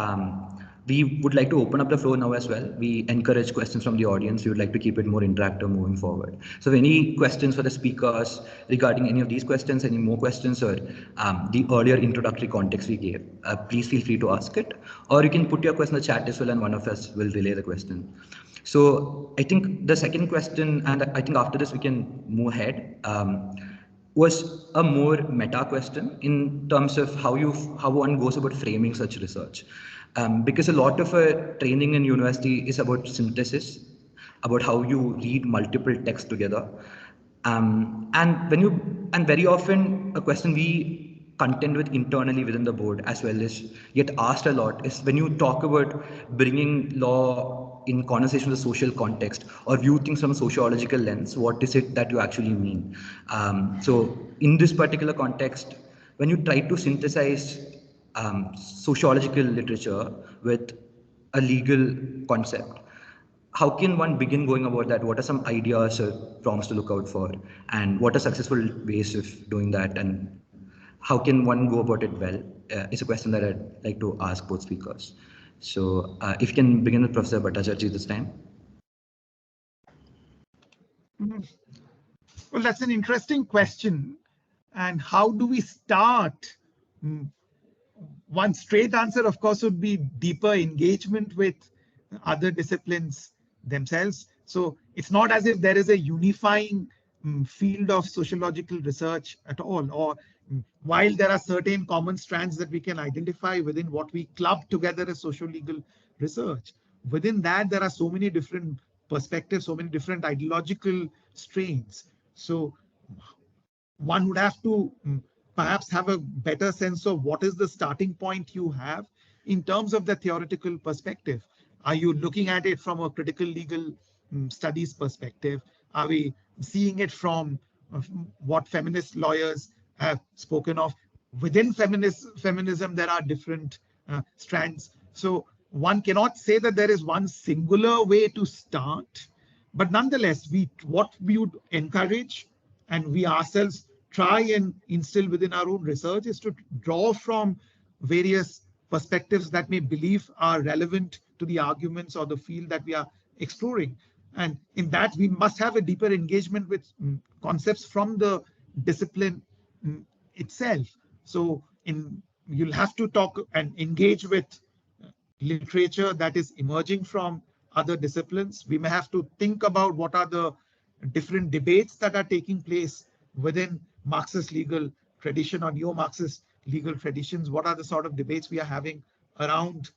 We would like to open up the floor now as well. We encourage questions from the audience. We would like to keep it more interactive moving forward. So any questions for the speakers regarding any of these questions, any more questions, or the earlier introductory context we gave, please feel free to ask it, or you can put your question in the chat as well and one of us will relay the question. So I think the second question, and I think after this we can move ahead, was a more meta question in terms of how one goes about framing such research. Because a lot of training in university is about synthesis, about how you read multiple texts together. And very often a question we contend with internally within the board as well as get asked a lot is when you talk about bringing law in conversation with a social context or view things from a sociological lens, what is it that you actually mean? So in this particular context, when you try to synthesize sociological literature with a legal concept, how can one begin going about that? What are some ideas or prompts to look out for? And what are successful ways of doing that? And how can one go about it well? It's a question that I'd like to ask both speakers. So if you can begin with Professor Bhattacharjee this time. Well, that's an interesting question. And how do we start? One straight answer, of course, would be deeper engagement with other disciplines themselves. So it's not as if there is a unifying field of sociological research at all, or while there are certain common strands that we can identify within what we club together as socio-legal research, within that there are so many different perspectives, so many different ideological strains. So one would have to perhaps have a better sense of what is the starting point you have in terms of the theoretical perspective. Are you looking at it from a critical legal studies perspective? Are we seeing it from what feminist lawyers have spoken of? Within feminism, there are different strands. So one cannot say that there is one singular way to start, but nonetheless, what we would encourage and we ourselves try and instill within our own research is to draw from various perspectives that may believe are relevant to the arguments or the field that we are exploring. And in that, we must have a deeper engagement with concepts from the discipline itself. So you'll have to talk and engage with literature that is emerging from other disciplines. We may have to think about what are the different debates that are taking place within Marxist legal tradition or neo-Marxist legal traditions. What are the sort of debates we are having around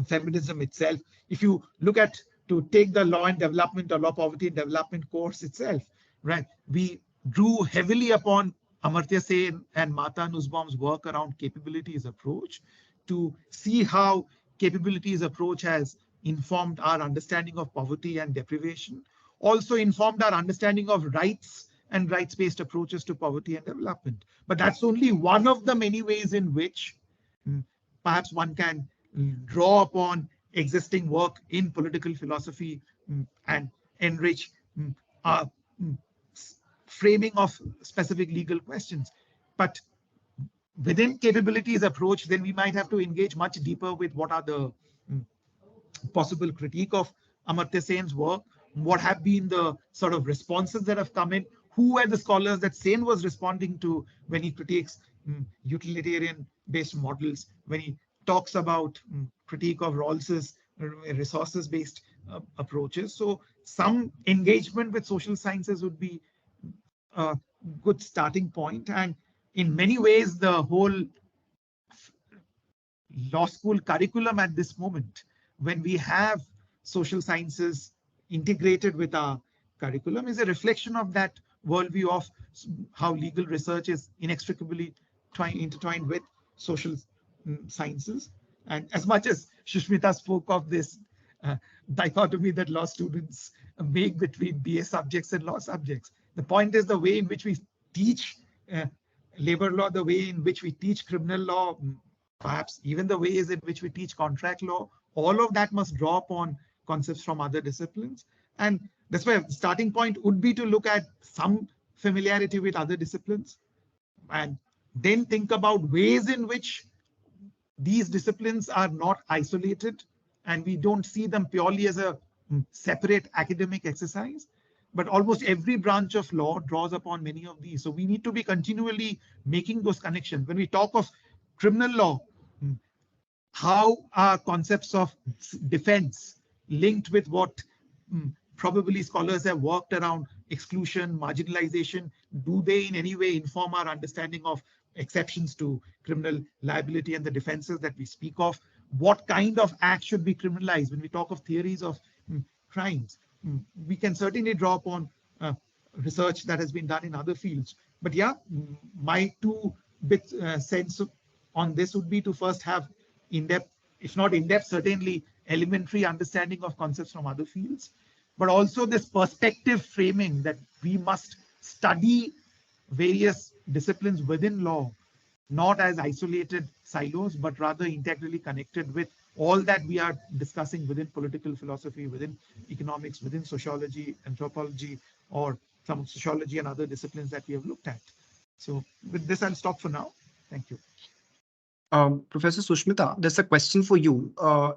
feminism itself? If you look at, to take the law and development or law, poverty and development course itself, right? We drew heavily upon Amartya Sen and Mata Nussbaum's work around capabilities approach to see how capabilities approach has informed our understanding of poverty and deprivation, also informed our understanding of rights and rights-based approaches to poverty and development. But that's only one of the many ways in which perhaps one can draw upon existing work in political philosophy and enrich our framing of specific legal questions. But within capabilities approach, then we might have to engage much deeper with what are the possible critique of Amartya Sen's work, what have been the sort of responses that have come in, who were the scholars that Sen was responding to when he critiques utilitarian-based models, when he talks about critique of Rawls's resources-based approaches. So some engagement with social sciences would be a good starting point. And in many ways, the whole law school curriculum at this moment, when we have social sciences integrated with our curriculum, is a reflection of that worldview of how legal research is inextricably intertwined with social sciences. And as much as Sushmita spoke of this dichotomy that law students make between BA subjects and law subjects, the point is the way in which we teach labor law, the way in which we teach criminal law, perhaps even the ways in which we teach contract law, all of that must draw upon concepts from other disciplines. And that's why the starting point would be to look at some familiarity with other disciplines and then think about ways in which these disciplines are not isolated, and we don't see them purely as a separate academic exercise, but almost every branch of law draws upon many of these. So we need to be continually making those connections. When we talk of criminal law, how are concepts of defense linked with what probably scholars have worked around exclusion, marginalization? Do they in any way inform our understanding of exceptions to criminal liability and the defenses that we speak of? What kind of acts should be criminalized when we talk of theories of crimes? We can certainly draw upon research that has been done in other fields. But yeah, my two-bit sense on this would be to first have in-depth, if not in-depth, certainly elementary understanding of concepts from other fields, but also this perspective framing that we must study various disciplines within law, not as isolated silos, but rather integrally connected with all that we are discussing within political philosophy, within economics, within sociology, anthropology, or some sociology and other disciplines that we have looked at. So with this, I'll stop for now. Thank you. Professor Sushmita, there's a question for you.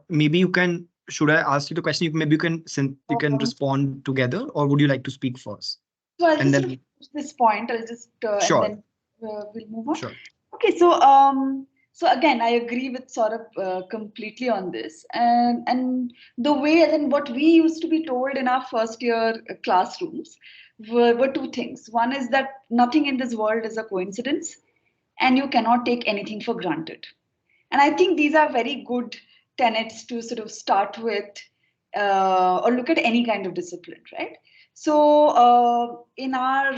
Maybe you can, should I ask you the question? Maybe you can respond together, or would you like to speak first? So I'll And just then- sort of finish this point. I'll just Sure. and then we'll move on. Sure. Okay, so again, I agree with Saurabh completely on this, and the way, and what we used to be told in our first year classrooms were two things. One is that nothing in this world is a coincidence, and you cannot take anything for granted. And I think these are very good tenets to sort of start with, or look at any kind of discipline, right? So in our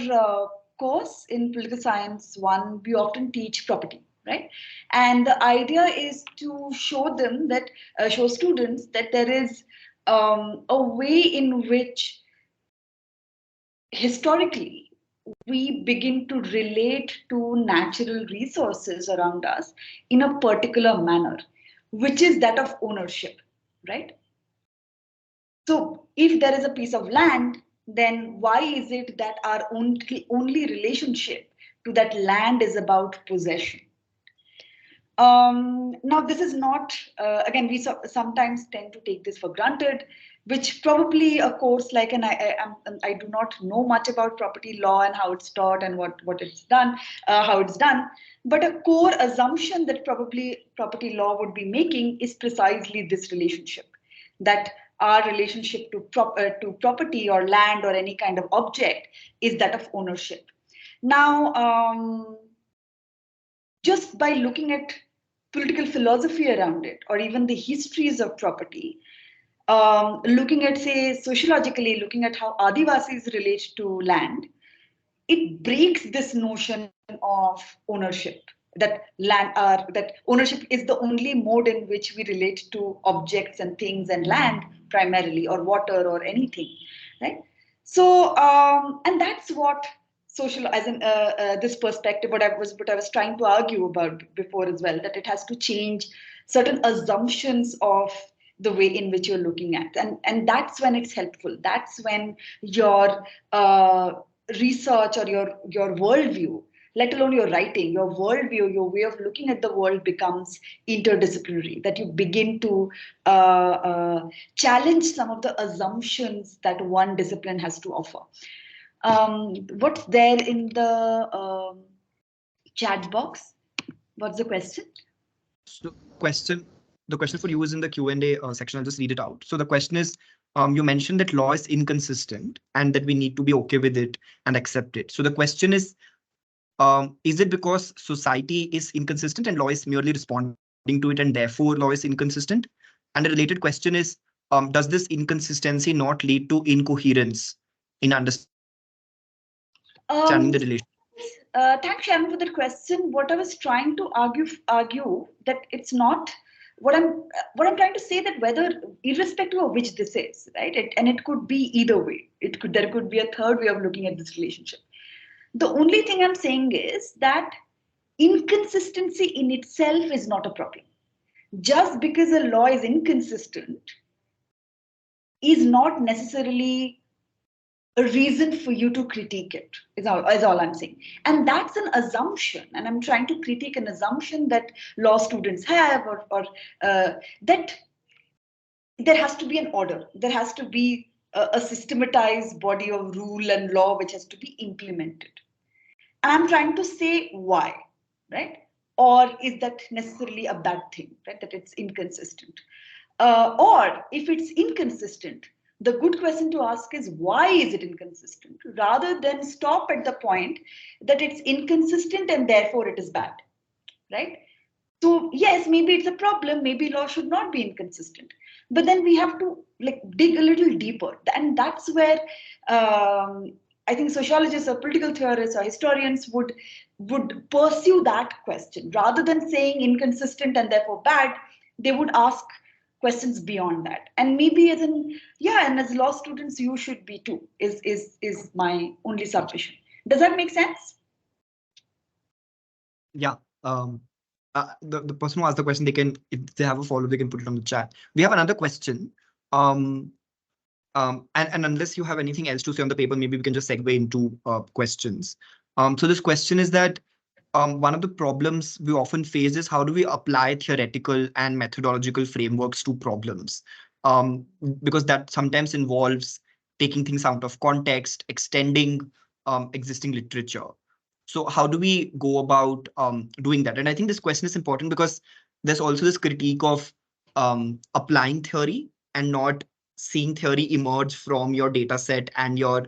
course in political science 1, we often teach property, right? And the idea is to show them that, show students that there is a way in which historically we begin to relate to natural resources around us in a particular manner, which is that of ownership, right? So if there is a piece of land, then why is it that our only relationship to that land is about possession? Now, this is not, again, we sometimes tend to take this for granted, which probably a course like, and I do not know much about property law and how it's taught and what it's done, how it's done. But a core assumption that probably property law would be making is precisely this relationship, that our relationship to property or land or any kind of object is that of ownership. Now, just by looking at political philosophy around it, or even the histories of property, looking at, say, sociologically, looking at how Adivasis relate to land, it breaks this notion of ownership, that that ownership is the only mode in which we relate to objects and things and land primarily, or water or anything, right? So, and that's what social, as in this perspective, what I was trying to argue about before as well, that it has to change certain assumptions of the way in which you're looking at, and that's when it's helpful. That's when your research or your worldview, let alone your writing, your worldview, your way of looking at the world becomes interdisciplinary, that you begin to challenge some of the assumptions that one discipline has to offer. What's there in the chat box? What's the question? So the question for you is in the Q&A section. I'll just read it out. So the question is, you mentioned that law is inconsistent and that we need to be okay with it and accept it. So the question is it because society is inconsistent and law is merely responding to it, and therefore law is inconsistent? And the related question is, does this inconsistency not lead to incoherence in understanding the relation? Thanks, Shyam, for that question. What I was trying to argue that it's not what I'm trying to say, that whether, irrespective of which this is, right, and it could be either way. There could be a third way of looking at this relationship. The only thing I'm saying is that inconsistency in itself is not a problem. Just because a law is inconsistent is not necessarily a reason for you to critique it, is all I'm saying. And that's an assumption. And I'm trying to critique an assumption that law students have, or that there has to be an order. There has to be a systematized body of rule and law which has to be implemented. And I'm trying to say why, right? Or is that necessarily a bad thing, right? That it's inconsistent. Or if it's inconsistent, the good question to ask is why is it inconsistent, rather than stop at the point that it's inconsistent and therefore it is bad, right? So yes, maybe it's a problem, maybe law should not be inconsistent, but then we have to like dig a little deeper, and that's where I think sociologists or political theorists or historians would pursue that question rather than saying inconsistent and therefore bad. They would ask questions beyond that, and maybe as in and as law students you should be too. Is my only submission. Does that make sense? Yeah. The person who asked the question, they can, if they have a follow, they can put it on the chat. We have another question. And unless you have anything else to say on the paper, maybe we can just segue into questions. So this question is that one of the problems we often face is how do we apply theoretical and methodological frameworks to problems? Because that sometimes involves taking things out of context, extending existing literature. So how do we go about doing that? And I think this question is important because there's also this critique of applying theory and not seeing theory emerge from your data set and your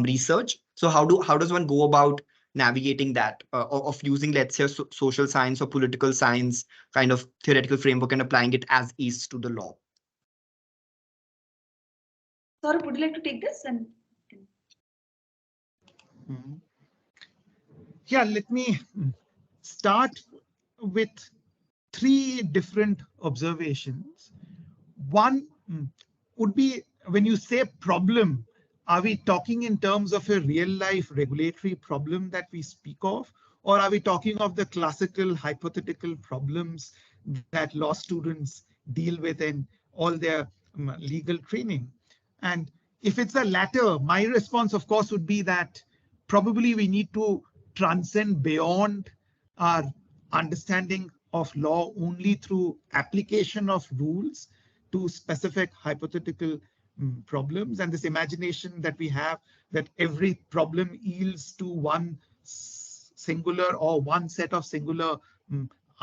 research. So how does one go about navigating that of using, let's say, social science or political science kind of theoretical framework and applying it as is to the law? Saurabh, would you like to take this? And yeah, let me start with three different observations. One would be, when you say problem, are we talking in terms of a real life regulatory problem that we speak of, or are we talking of the classical hypothetical problems that law students deal with in all their legal training? And if it's the latter, my response, of course, would be that probably we need to transcend beyond our understanding of law only through application of rules to specific hypothetical problems, and this imagination that we have that every problem yields to one singular or one set of singular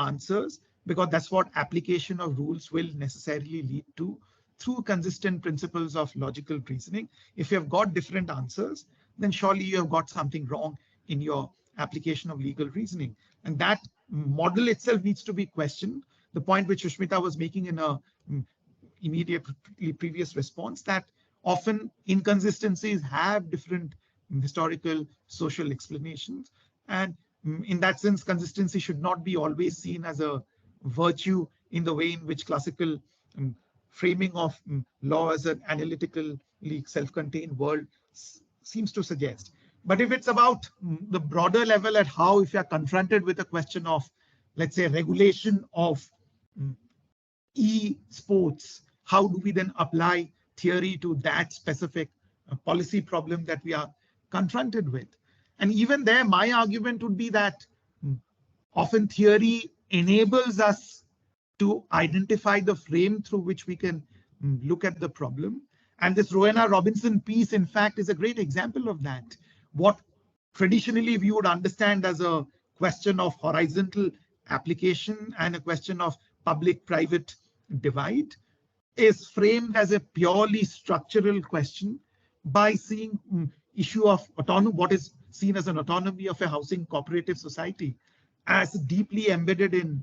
answers, because that's what application of rules will necessarily lead to through consistent principles of logical reasoning. If you have got different answers, then surely you have got something wrong in your application of legal reasoning. And that model itself needs to be questioned. The point which Sushmita was making in a immediately previous response, that often inconsistencies have different historical social explanations. And in that sense, consistency should not be always seen as a virtue in the way in which classical framing of law as an analytically self-contained world seems to suggest. But if it's about the broader level at how, if you're confronted with a question of, let's say, regulation of e-sports, how do we then apply theory to that specific policy problem that we are confronted with? And even there, my argument would be that often theory enables us to identify the frame through which we can look at the problem. And this Rowena Robinson piece, in fact, is a great example of that. What traditionally we would understand as a question of horizontal application and a question of public-private divide is framed as a purely structural question by seeing issue of autonomy, what is seen as an autonomy of a housing cooperative society, as deeply embedded in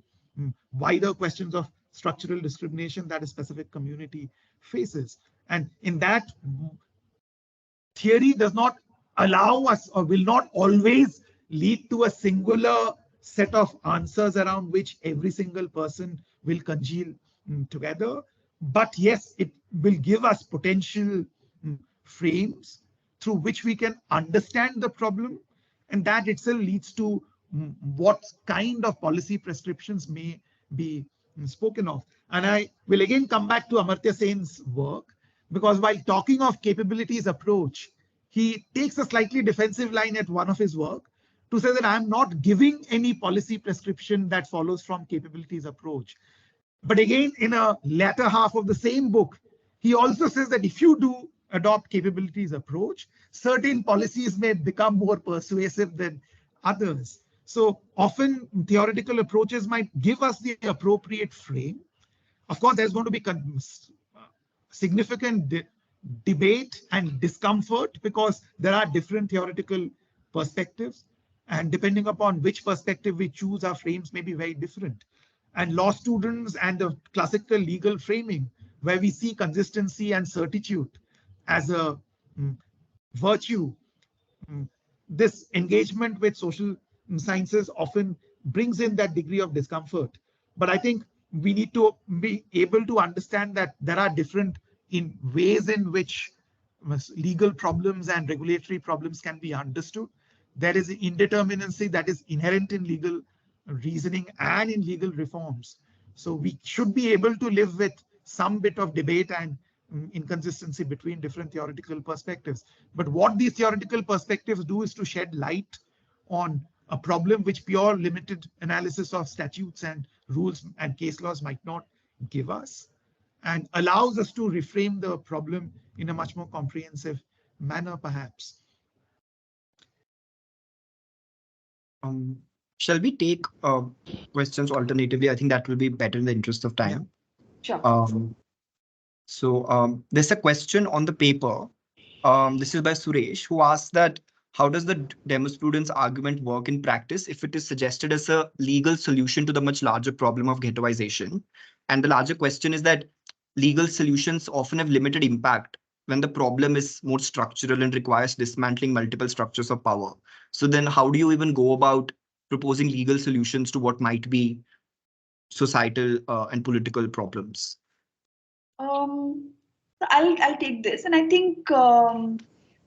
wider questions of structural discrimination that a specific community faces. And in that, theory does not allow us, or will not always lead to a singular set of answers around which every single person will congeal together. But yes, it will give us potential frames through which we can understand the problem, and that itself leads to what kind of policy prescriptions may be spoken of. And I will again come back to Amartya Sen's work, because while talking of capabilities approach, he takes a slightly defensive line at one of his work to say that I'm not giving any policy prescription that follows from capabilities approach. But again, in a latter half of the same book, he also says that if you do adopt capabilities approach, certain policies may become more persuasive than others. So often theoretical approaches might give us the appropriate frame. Of course, there's going to be significant debate and discomfort because there are different theoretical perspectives. And depending upon which perspective we choose, our frames may be very different. And law students and the classical legal framing, where we see consistency and certitude as a virtue, this engagement with social sciences often brings in that degree of discomfort. But I think we need to be able to understand that there are different ways in which legal problems and regulatory problems can be understood. There is indeterminacy that is inherent in legal reasoning and in legal reforms. So we should be able to live with some bit of debate and inconsistency between different theoretical perspectives. But what these theoretical perspectives do is to shed light on a problem which pure limited analysis of statutes and rules and case laws might not give us, and allows us to reframe the problem in a much more comprehensive manner, perhaps. Shall we take questions alternatively? I think that will be better in the interest of time. Sure. There's a question on the paper. This is by Suresh, who asks that how does the demosprudence argument work in practice if it is suggested as a legal solution to the much larger problem of ghettoization? And the larger question is that legal solutions often have limited impact when the problem is more structural and requires dismantling multiple structures of power. So then how do you even go about proposing legal solutions to what might be societal and political problems? I'll take this, and I think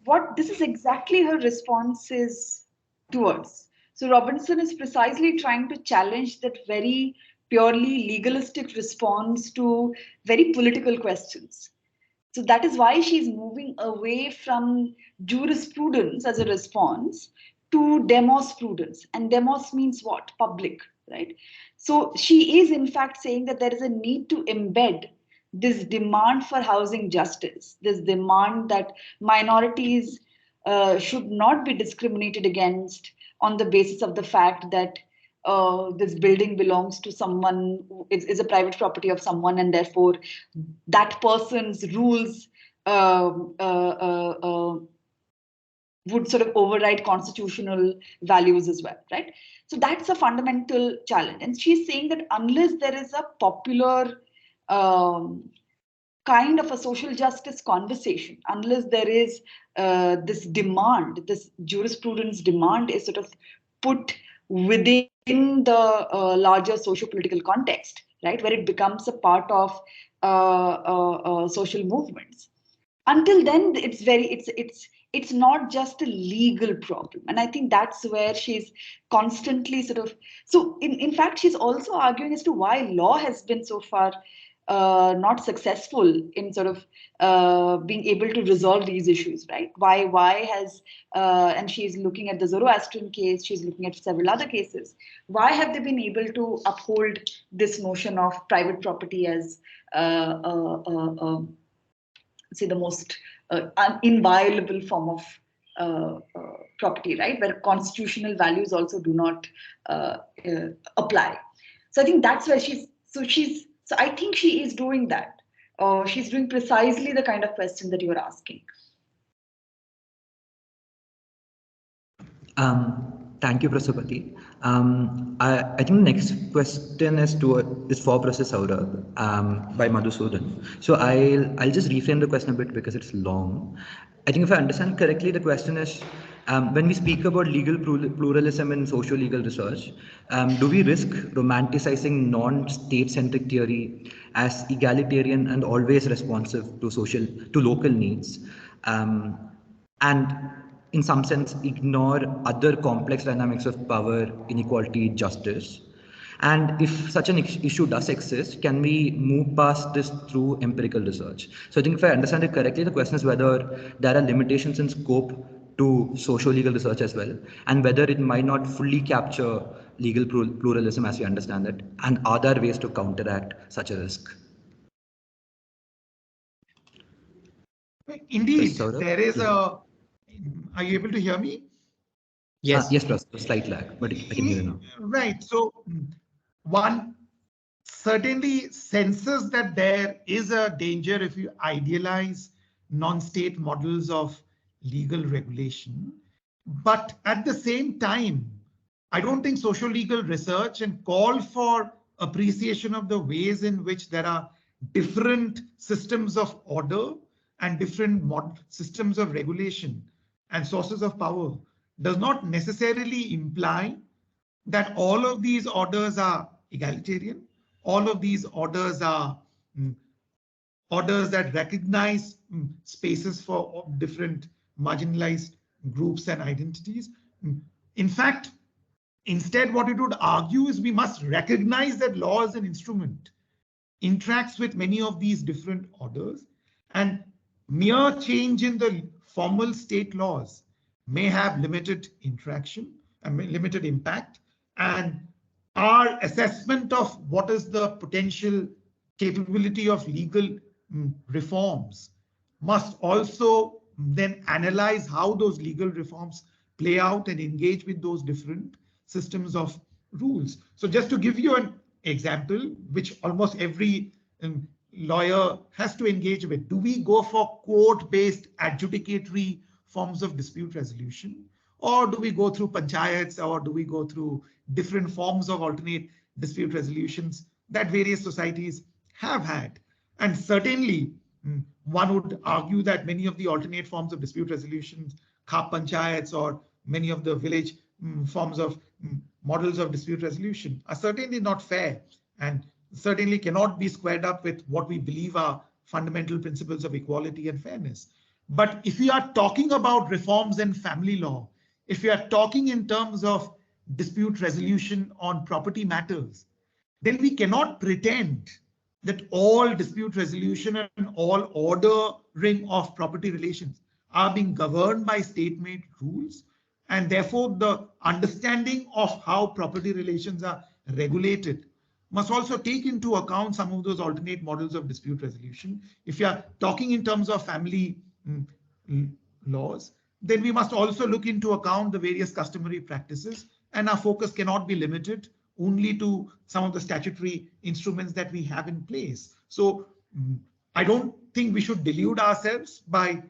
what this is exactly her response is towards. So Robinson is precisely trying to challenge that very purely legalistic response to very political questions. So that is why she's moving away from jurisprudence as a response to demosprudence. And demos means what? Public, right? So she is in fact saying that there is a need to embed this demand for housing justice, this demand that minorities should not be discriminated against on the basis of the fact that this building belongs to someone, is a private property of someone, and therefore that person's rules would sort of override constitutional values as well, right? So that's a fundamental challenge. And she's saying that unless there is a popular kind of a social justice conversation, unless there is this demand, this jurisprudence demand is sort of put within the larger socio-political context, right, where it becomes a part of social movements. Until then, it's not just a legal problem. And I think that's where she's constantly sort of, so in fact, she's also arguing as to why law has been so far not successful in sort of being able to resolve these issues, right? Why has, and she's looking at the Zoroastrian case, she's looking at several other cases. Why have they been able to uphold this notion of private property as, say, the most inviolable form of property, right? Where constitutional values also do not apply. So I think that's where so I think she is doing that. She's doing precisely the kind of question that you are asking. Thank you, Professor Pati. I think the next question is for Professor Saurabh by Madhusudan. So I'll just reframe the question a bit because it's long. I think if I understand correctly, the question is, when we speak about legal pluralism in socio-legal research, do we risk romanticizing non-state-centric theory as egalitarian and always responsive to local needs, and in some sense ignore other complex dynamics of power, inequality, justice? And if such an issue does exist, can we move past this through empirical research? So I think if I understand it correctly, the question is whether there are limitations in scope to socio-legal research as well, and whether it might not fully capture legal pluralism as we understand it, and are there ways to counteract such a risk? Indeed, Saurabh? there is a. Are you able to hear me? Yes. Yes, plus a slight lag, but I can hear you now. Right. So one certainly senses that there is a danger if you idealize non-state models of legal regulation. But at the same time, I don't think social legal research and call for appreciation of the ways in which there are different systems of order and different systems of regulation and sources of power does not necessarily imply that all of these orders are egalitarian. All of these orders are orders that recognize spaces for different marginalized groups and identities. In fact, instead, what it would argue is we must recognize that law as an instrument interacts with many of these different orders, and mere change in the formal state laws may have limited interaction and limited impact. And our assessment of what is the potential capability of legal reforms must also then analyze how those legal reforms play out and engage with those different systems of rules. So just to give you an example, which almost every lawyer has to engage with, do we go for court-based adjudicatory forms of dispute resolution? Or do we go through panchayats, or do we go through different forms of alternate dispute resolutions that various societies have had? And certainly, one would argue that many of the alternate forms of dispute resolutions, khap panchayats, or many of the village forms of models of dispute resolution are certainly not fair and certainly cannot be squared up with what we believe are fundamental principles of equality and fairness. But if we are talking about reforms in family law, if we are talking in terms of dispute resolution on property matters, then we cannot pretend that all dispute resolution and all ordering of property relations are being governed by state-made rules. And therefore, the understanding of how property relations are regulated must also take into account some of those alternate models of dispute resolution. If you are talking in terms of family laws, then we must also look into account the various customary practices, and our focus cannot be limited only to some of the statutory instruments that we have in place. So I don't think we should delude ourselves by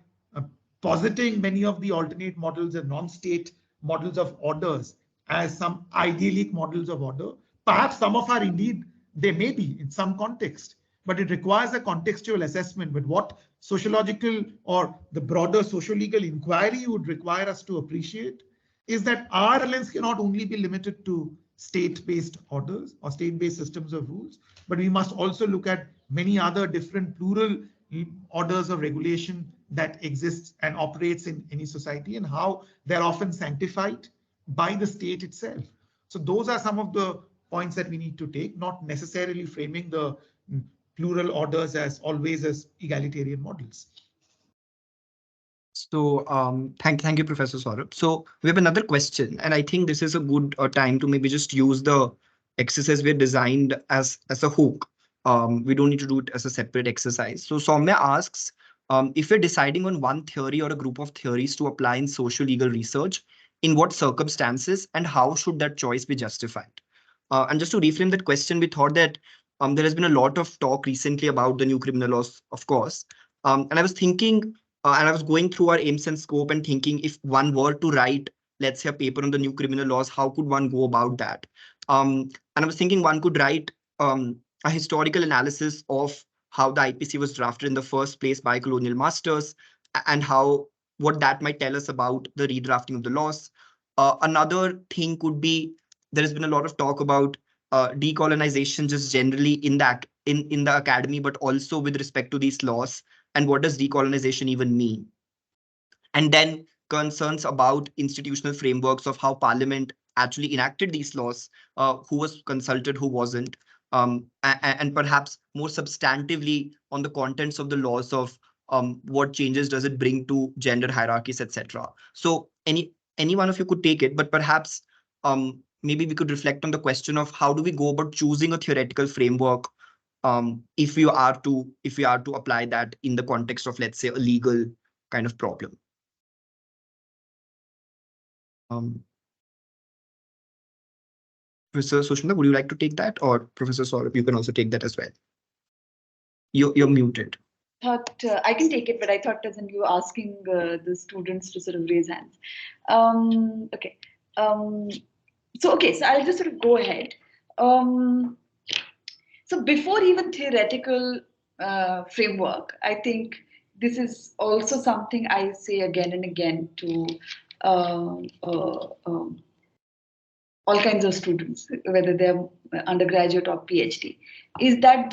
positing many of the alternate models and non-state models of orders as some idyllic models of order. Perhaps some of are indeed, they may be in some context, but it requires a contextual assessment. But what sociological or the broader socio-legal inquiry would require us to appreciate is that our lens cannot only be limited to state-based orders or state-based systems of rules, but we must also look at many other different plural orders of regulation that exists and operates in any society, and how they're often sanctified by the state itself. So those are some of the points that we need to take, not necessarily framing the plural orders as always as egalitarian models. So thank you, Professor Saurabh. So we have another question, and I think this is a good time to maybe just use the exercise we designed as a hook. We don't need to do it as a separate exercise. So Soumya asks, if we're deciding on one theory or a group of theories to apply in social legal research, in what circumstances and how should that choice be justified? And just to reframe that question, we thought that there has been a lot of talk recently about the new criminal laws, of course. And I was thinking, and I was going through our aims and scope and thinking, if one were to write, let's say, a paper on the new criminal laws, how could one go about that? And I was thinking one could write a historical analysis of how the IPC was drafted in the first place by colonial masters, and what that might tell us about the redrafting of the laws. Another thing could be, there has been a lot of talk about decolonization just generally in the academy, but also with respect to these laws, and what does decolonization even mean? And then concerns about institutional frameworks of how parliament actually enacted these laws, who was consulted, who wasn't, and perhaps more substantively on the contents of the laws of what changes does it bring to gender hierarchies, etc. So any one of you could take it, but perhaps maybe we could reflect on the question of how do we go about choosing a theoretical framework, if we are to apply that in the context of, let's say, a legal kind of problem. Professor Sushmita, would you like to take that, or Professor Saurabh, you can also take that as well. You're muted. Thought I can take it, but I thought as in you asking the students to sort of raise hands. Okay. So I'll just sort of go ahead. So before even theoretical framework, I think this is also something I say again and again to all kinds of students, whether they're undergraduate or PhD, is that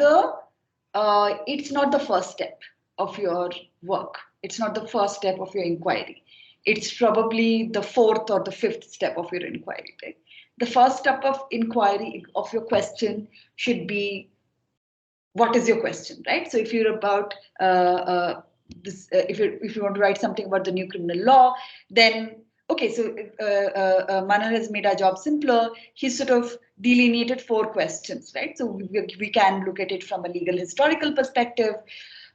it's not the first step of your work. It's not the first step of your inquiry. It's probably the fourth or the fifth step of your inquiry. Right? The first step of inquiry of your question should be, what is your question, right? So if you're about this, if you want to write something about the new criminal law, then okay, so Manar has made our job simpler. He's sort of delineated 4 questions, right? So we can look at it from a legal historical perspective.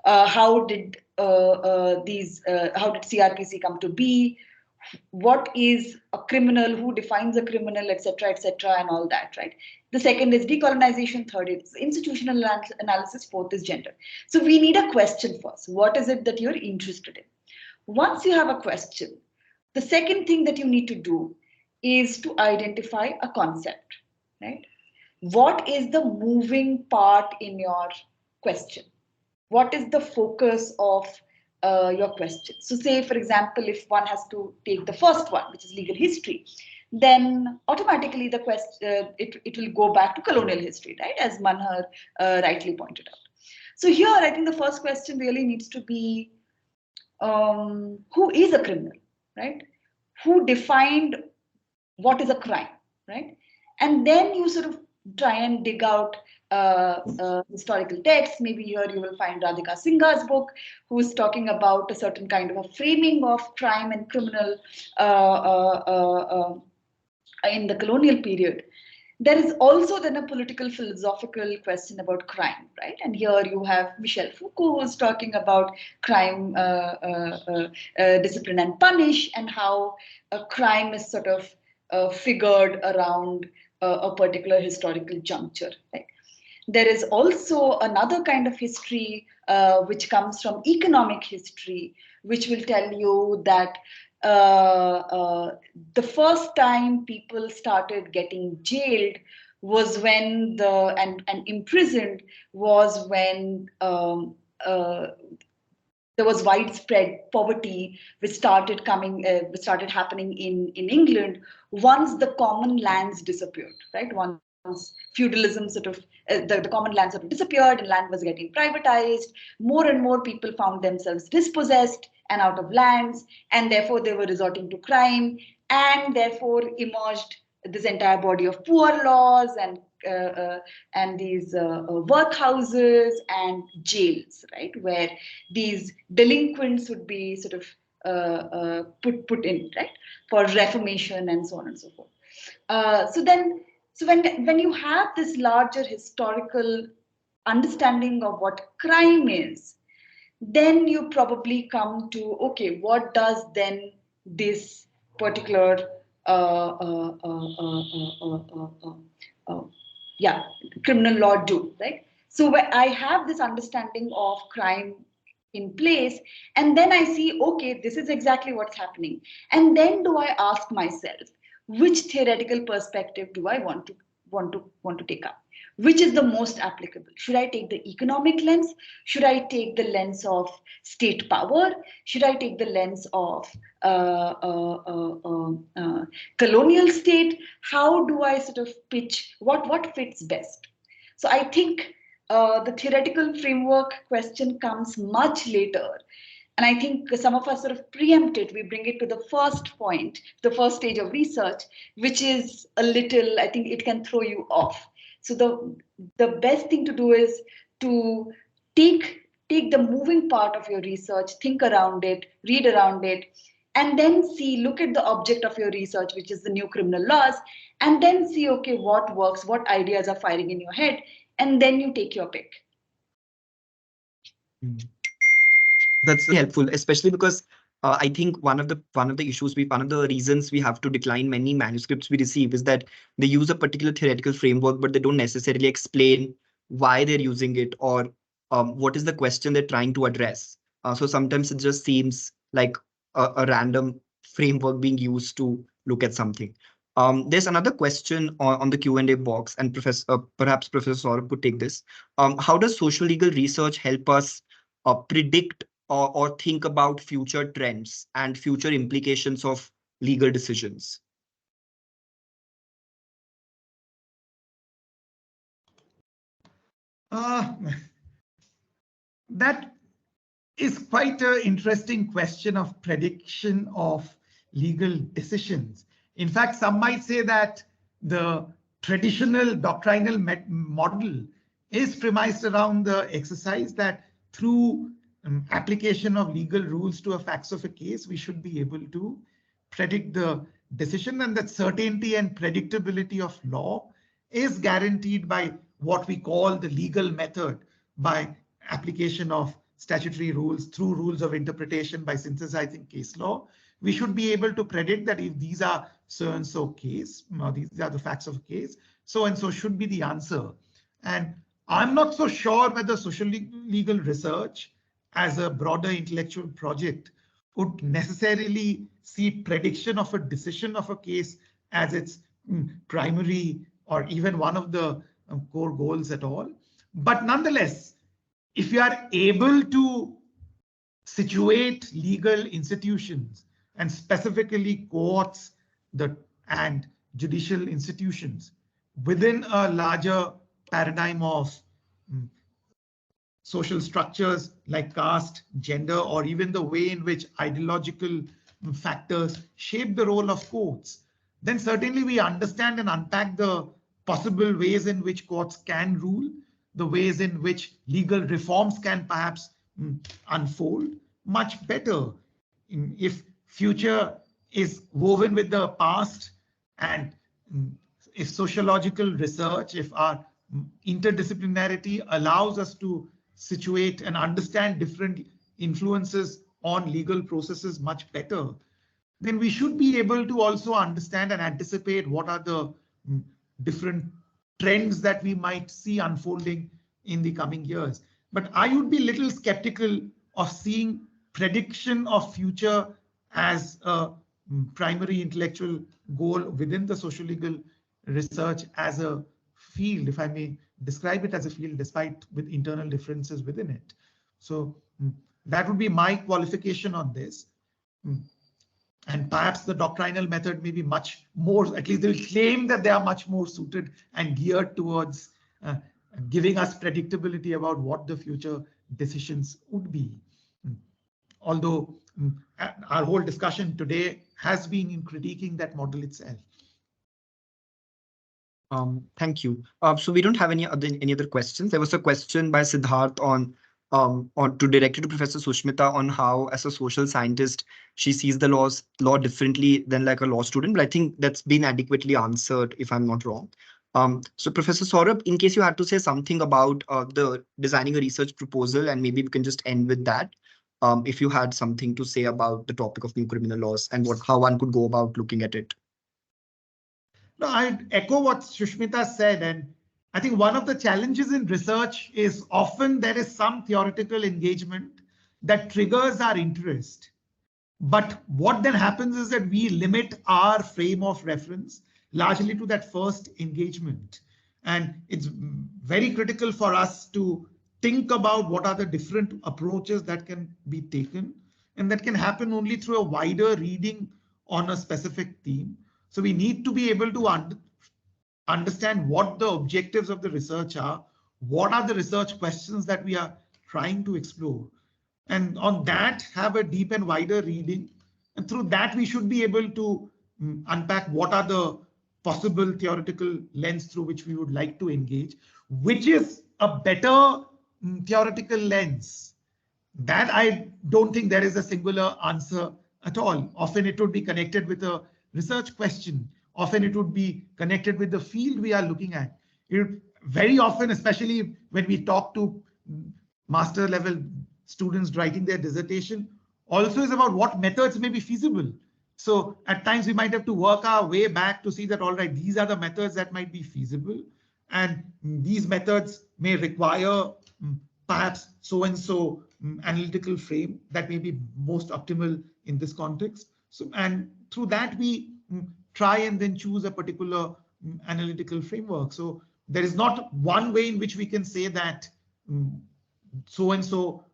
How did CRPC come to be? What is a criminal? Who defines a criminal, etc., and all that, right? The second is decolonization. Third is institutional analysis. Fourth is gender. So we need a question first. What is it that you're interested in? Once you have a question, the second thing that you need to do is to identify a concept, right? What is the moving part in your question? What is the focus of your question? So say, for example, if one has to take the first one, which is legal history, then automatically the question, it will go back to colonial history, right? As Manhar rightly pointed out. So here, I think the first question really needs to be, who is a criminal, right? Who defined what is a crime, right? And then you sort of try and dig out historical texts. Maybe here you will find Radhika Singha's book, who is talking about a certain kind of a framing of crime and criminal in the colonial period. There is also then a political philosophical question about crime, right? And here you have Michel Foucault, who's talking about crime, discipline and punish, and how a crime is sort of figured around a particular historical juncture, right? There is also another kind of history which comes from economic history, which will tell you that the first time people started getting jailed was when and imprisoned was when there was widespread poverty, which started happening in England once the common lands disappeared, right? Once feudalism sort of the common land sort of disappeared and land was getting privatized, more and more people found themselves dispossessed and out of lands, and therefore they were resorting to crime, and therefore emerged this entire body of poor laws and these workhouses and jails, right, where these delinquents would be sort of put in, right, for reformation and so on and so forth. So when you have this larger historical understanding of what crime is, then you probably come to, okay, what does then this particular criminal law do, right? So I have this understanding of crime in place, and then I see, okay, this is exactly what's happening. And then do I ask myself, which theoretical perspective do I want to take up? Which is the most applicable? Should I take the economic lens? Should I take the lens of state power? Should I take the lens of colonial state? How do I sort of pitch what fits best? So I think the theoretical framework question comes much later. And I think some of us sort of preempt it. We bring it to the first point, the first stage of research, which is a little, I think it can throw you off. So the best thing to do is to take the moving part of your research, think around it, read around it, and then look at the object of your research, which is the new criminal laws, and then see, okay, what works, what ideas are firing in your head, and then you take your pick. That's helpful, especially because I think one of the issues one of the reasons we have to decline many manuscripts we receive is that they use a particular theoretical framework, but they don't necessarily explain why they're using it or what is the question they're trying to address. So sometimes it just seems like a random framework being used to look at something. There's another question on the Q&A box, and perhaps Professor Saurabh could take this. How does social legal research help us predict or think about future trends and future implications of legal decisions? That is quite an interesting question of prediction of legal decisions. In fact, some might say that the traditional doctrinal model is premised around the exercise that through application of legal rules to a facts of a case, we should be able to predict the decision, and that certainty and predictability of law is guaranteed by what we call the legal method, by application of statutory rules through rules of interpretation, by synthesizing case law. We should be able to predict that if these are so and so case, these are the facts of a case, so and so should be the answer. And I'm not so sure whether social legal research as a broader intellectual project would necessarily see prediction of a decision of a case as its primary or even one of the core goals at all. But nonetheless, if you are able to situate legal institutions and specifically courts and judicial institutions within a larger paradigm of social structures like caste, gender, or even the way in which ideological factors shape the role of courts, then certainly we understand and unpack the possible ways in which courts can rule, the ways in which legal reforms can perhaps unfold much better. If future is woven with the past, and if sociological research, if our interdisciplinarity allows us to situate and understand different influences on legal processes much better, then we should be able to also understand and anticipate what are the different trends that we might see unfolding in the coming years. But I would be a little skeptical of seeing prediction of future as a primary intellectual goal within the social legal research as a field, if I may describe it as a field, despite with internal differences within it. So that would be my qualification on this. And perhaps the doctrinal method may be much more, at least they'll claim that they are much more suited and geared towards giving us predictability about what the future decisions would be. Although our whole discussion today has been in critiquing that model itself. Thank you. So we don't have any other questions. There was a question by Siddharth on to direct it to Professor Sushmita on how, as a social scientist, she sees the law differently than like a law student. But I think that's been adequately answered, if I'm not wrong. So Professor Saurabh, in case you had to say something about the designing a research proposal, and maybe we can just end with that. If you had something to say about the topic of new criminal laws and how one could go about looking at it. No, I echo what Sushmita said, and I think one of the challenges in research is often there is some theoretical engagement that triggers our interest. But what then happens is that we limit our frame of reference largely to that first engagement. And it's very critical for us to think about what are the different approaches that can be taken, and that can happen only through a wider reading on a specific theme. So we need to be able to understand what the objectives of the research are, what are the research questions that we are trying to explore. and on that have a deep and wider reading. And through that, we should be able to unpack what are the possible theoretical lens through which we would like to engage, which is a better theoretical lens. That I don't think there is a singular answer at all. Often it would be connected with a research question. Often it would be connected with the field we are looking at. Very often, especially when we talk to master level students writing their dissertation, also is about what methods may be feasible. So at times we might have to work our way back to see that, all right, these are the methods that might be feasible. And these methods may require perhaps so-and-so analytical frame that may be most optimal in this context. So, and through that we try and then choose a particular analytical framework. So there is not one way in which we can say that so-and-so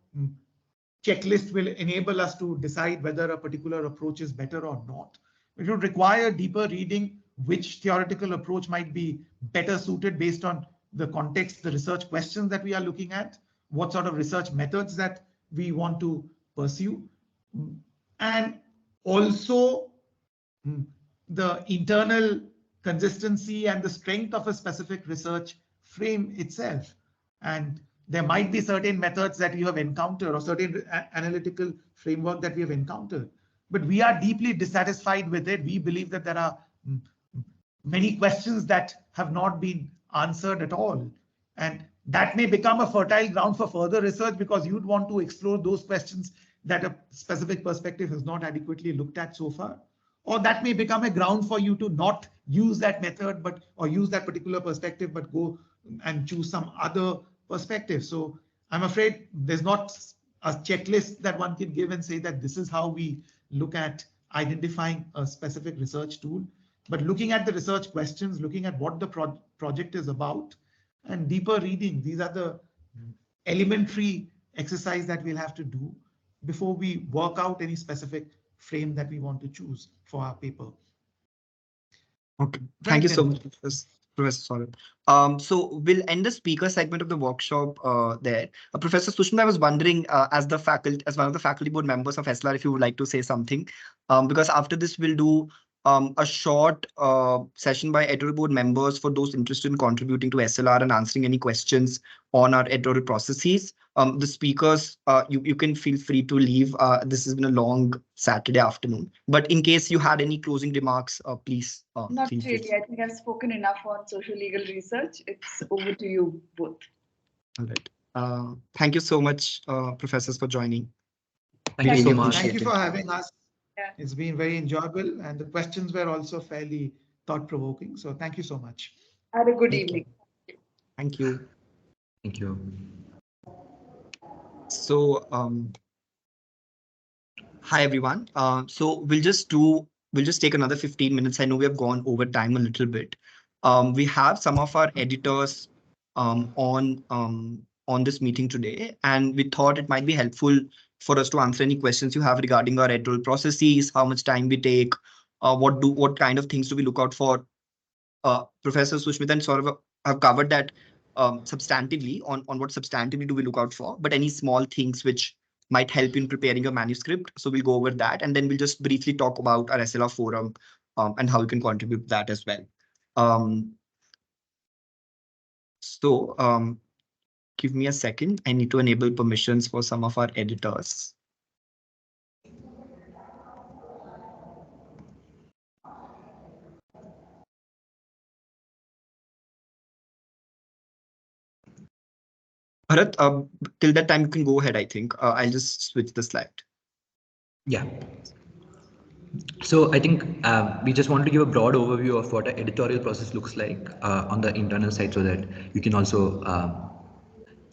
checklist will enable us to decide whether a particular approach is better or not. It would require deeper reading, which theoretical approach might be better suited based on the context, the research questions that we are looking at, what sort of research methods that we want to pursue, and also the internal consistency and the strength of a specific research frame itself. And there might be certain methods that you have encountered or certain analytical framework that we have encountered, but we are deeply dissatisfied with it. We believe that there are many questions that have not been answered at all. And that may become a fertile ground for further research because you'd want to explore those questions that a specific perspective has not adequately looked at so far. Or that may become a ground for you to not use that method, or use that particular perspective, but go and choose some other perspective. So I'm afraid there's not a checklist that one can give and say that this is how we look at identifying a specific research tool, but looking at the research questions, looking at what the project is about, and deeper reading. These are the elementary exercise that we'll have to do before we work out any specific frame that we want to choose for our paper. Okay, thank you so much, Professor Saurabh. So we'll end the speaker segment of the workshop there. Professor Sushmita, I was wondering, as one of the faculty board members of SLR, if you would like to say something, because after this we'll do a short session by editorial board members for those interested in contributing to SLR and answering any questions on our editorial processes. The speakers, you can feel free to leave. This has been a long Saturday afternoon, but in case you had any closing remarks, please. Not really. I think I've spoken enough on socio-legal research. It's over to you both. All right. Thank you so much, professors, for joining. Thank you so much. Thank you for having us. Yeah. It's been very enjoyable, and the questions were also fairly thought-provoking. So thank you so much. Have a good evening. Thank you. Thank you. So, hi everyone. So we'll just take another 15 minutes. I know we have gone over time a little bit. We have some of our editors on this meeting today, and we thought it might be helpful for us to answer any questions you have regarding our editorial processes, how much time we take, what kind of things do we look out for. Professor Sushmita and Saurabh have covered that substantively on what substantively do we look out for, but any small things which might help in preparing a manuscript. So we'll go over that, and then we'll just briefly talk about our SLR forum and how you can contribute to that as well. Give me a second. I need to enable permissions for some of our editors. Bharat, till that time you can go ahead, I think. I'll just switch the slide. Yeah. So I think we just want to give a broad overview of what an editorial process looks like on the internal side so that you can also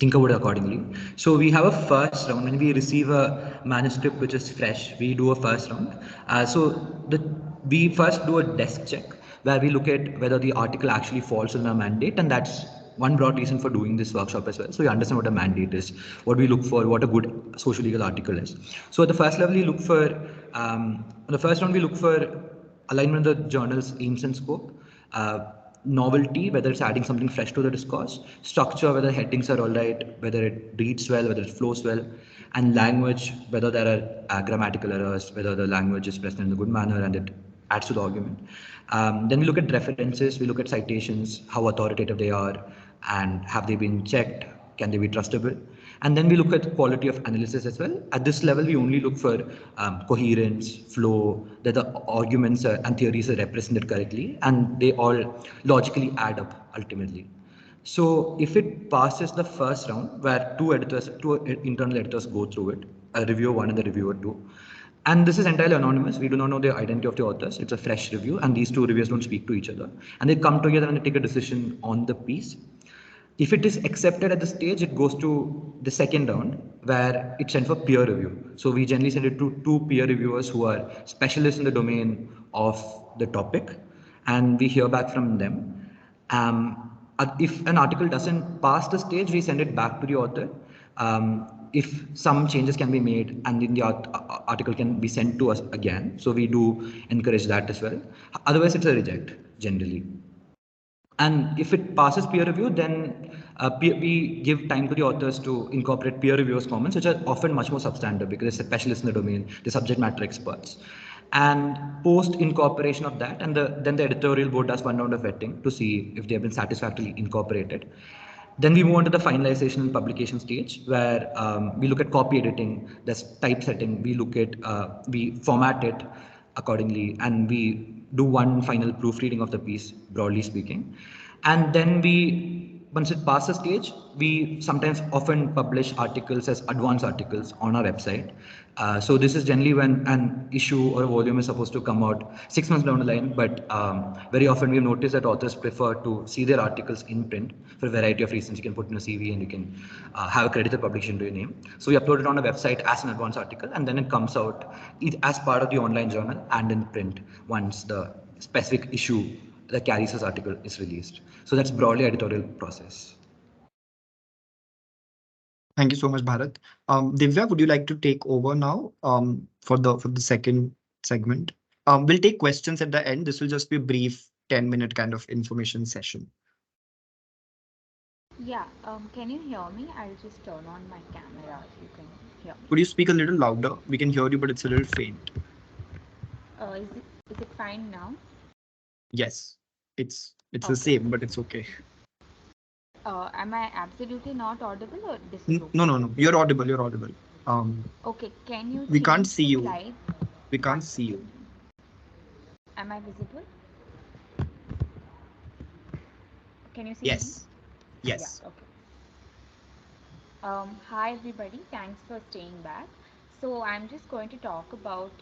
think about it accordingly. So we have a first round. When we receive a manuscript which is fresh, we do a first round. We first do a desk check where we look at whether the article actually falls in our mandate, and that's one broad reason for doing this workshop as well. So you understand what a mandate is, what we look for, what a good social legal article is. So at the first level, we look for, on the first round, we look for alignment of the journal's aims and scope. novelty, whether it's adding something fresh to the discourse, structure, whether headings are all right, whether it reads well, whether it flows well, and language, whether there are grammatical errors, whether the language is presented in a good manner and it adds to the argument. Then we look at references, we look at citations, how authoritative they are, and have they been checked, can they be trustable? And then we look at quality of analysis as well. At this level, we only look for coherence, flow, that the arguments and theories are represented correctly, and they all logically add up ultimately. So if it passes the first round, where two internal editors go through it, a reviewer one and the reviewer two, and this is entirely anonymous. We do not know the identity of the authors. It's a fresh review, and these two reviewers don't speak to each other. And they come together and they take a decision on the piece. If it is accepted at the stage, it goes to the second round where it's sent for peer review. So we generally send it to two peer reviewers who are specialists in the domain of the topic, and we hear back from them. If an article doesn't pass the stage, we send it back to the author. If some changes can be made and then the article can be sent to us again. So we do encourage that as well. Otherwise, it's a reject generally. And if it passes peer review, then we give time to the authors to incorporate peer reviewers' comments, which are often much more substantive because they're specialists in the domain, they're subject matter experts. And post incorporation of that, and then the editorial board does one round of vetting to see if they have been satisfactorily incorporated. Then we move on to the finalization and publication stage, where we look at copy editing, there's typesetting, we format it accordingly, and we do one final proofreading of the piece, broadly speaking. And then once it passes stage, we sometimes often publish articles as advanced articles on our website. So this is generally when an issue or a volume is supposed to come out 6 months down the line, but very often we've noticed that authors prefer to see their articles in print for a variety of reasons. You can put in a CV and you can have a credited publication to your name. So we upload it on a website as an advanced article, and then it comes out as part of the online journal and in print once the specific issue that carries this article is released. So that's broadly editorial process. Thank you so much, Bharat. Divya, would you like to take over now for the second segment? We'll take questions at the end. This will just be a brief 10-minute kind of information session. Yeah, can you hear me? I'll just turn on my camera if you can hear me. Could you speak a little louder? We can hear you, but it's a little faint. Is it fine now? Yes, it's Okay. the same, but it's okay. Am I absolutely not audible or this is okay? No. You're audible. You're audible. Okay, can you We can't change see the you. slide? We can't see you. Am I visible? Can you see Yes. me? Yes. Yeah, okay. Hi everybody, thanks for staying back. So I'm just going to talk about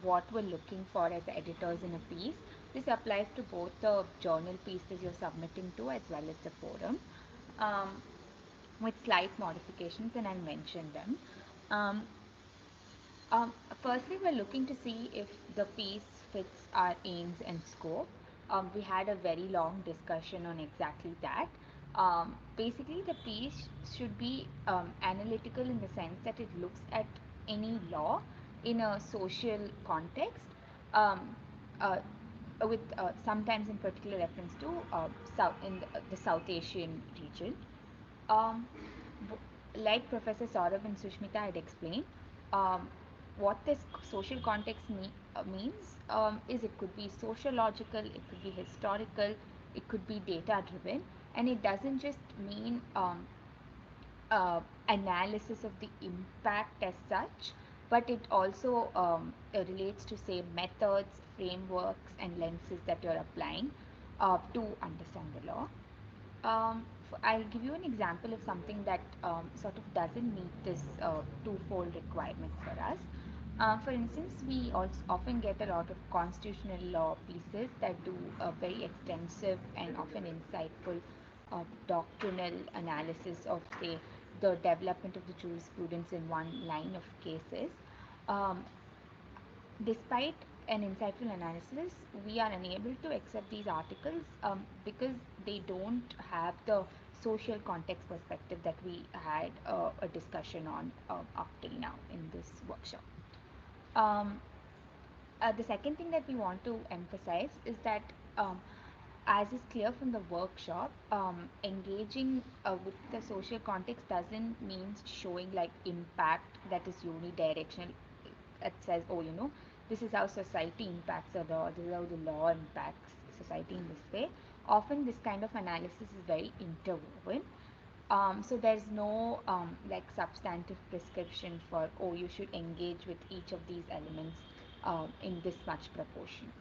what we're looking for as editors in a piece. This applies to both the journal pieces you're submitting to as well as the forum, with slight modifications, and I'll mention them. Um, Firstly, we're looking to see if the piece fits our aims and scope. We had a very long discussion on exactly that. Basically, the piece should be analytical in the sense that it looks at any law in a social context, um, uh, with sometimes in particular reference to the South Asian region. Um, like Professor Saurabh and Sushmita had explained, um, what this social context means is it could be sociological, it could be historical, it could be data driven, and it doesn't just mean analysis of the impact as such, but it also relates to, say, methods, frameworks, and lenses that you're applying to understand the law. I'll give you an example of something that sort of doesn't meet this twofold requirement for us. For instance, we also often get a lot of constitutional law pieces that do a very extensive and often insightful doctrinal analysis of, say, the development of the jurisprudence in one line of cases. Um, Despite an insightful analysis, we are unable to accept these articles because they don't have the social context perspective that we had a discussion on up till now in this workshop. Um, the second thing that we want to emphasize is that as is clear from the workshop, engaging with the social context doesn't mean showing like impact that is unidirectional. It says, oh, this is how society impacts the law, this is how the law impacts society in this way. Often this kind of analysis is very interwoven. So there's no like substantive prescription for, oh, you should engage with each of these elements in this much proportion.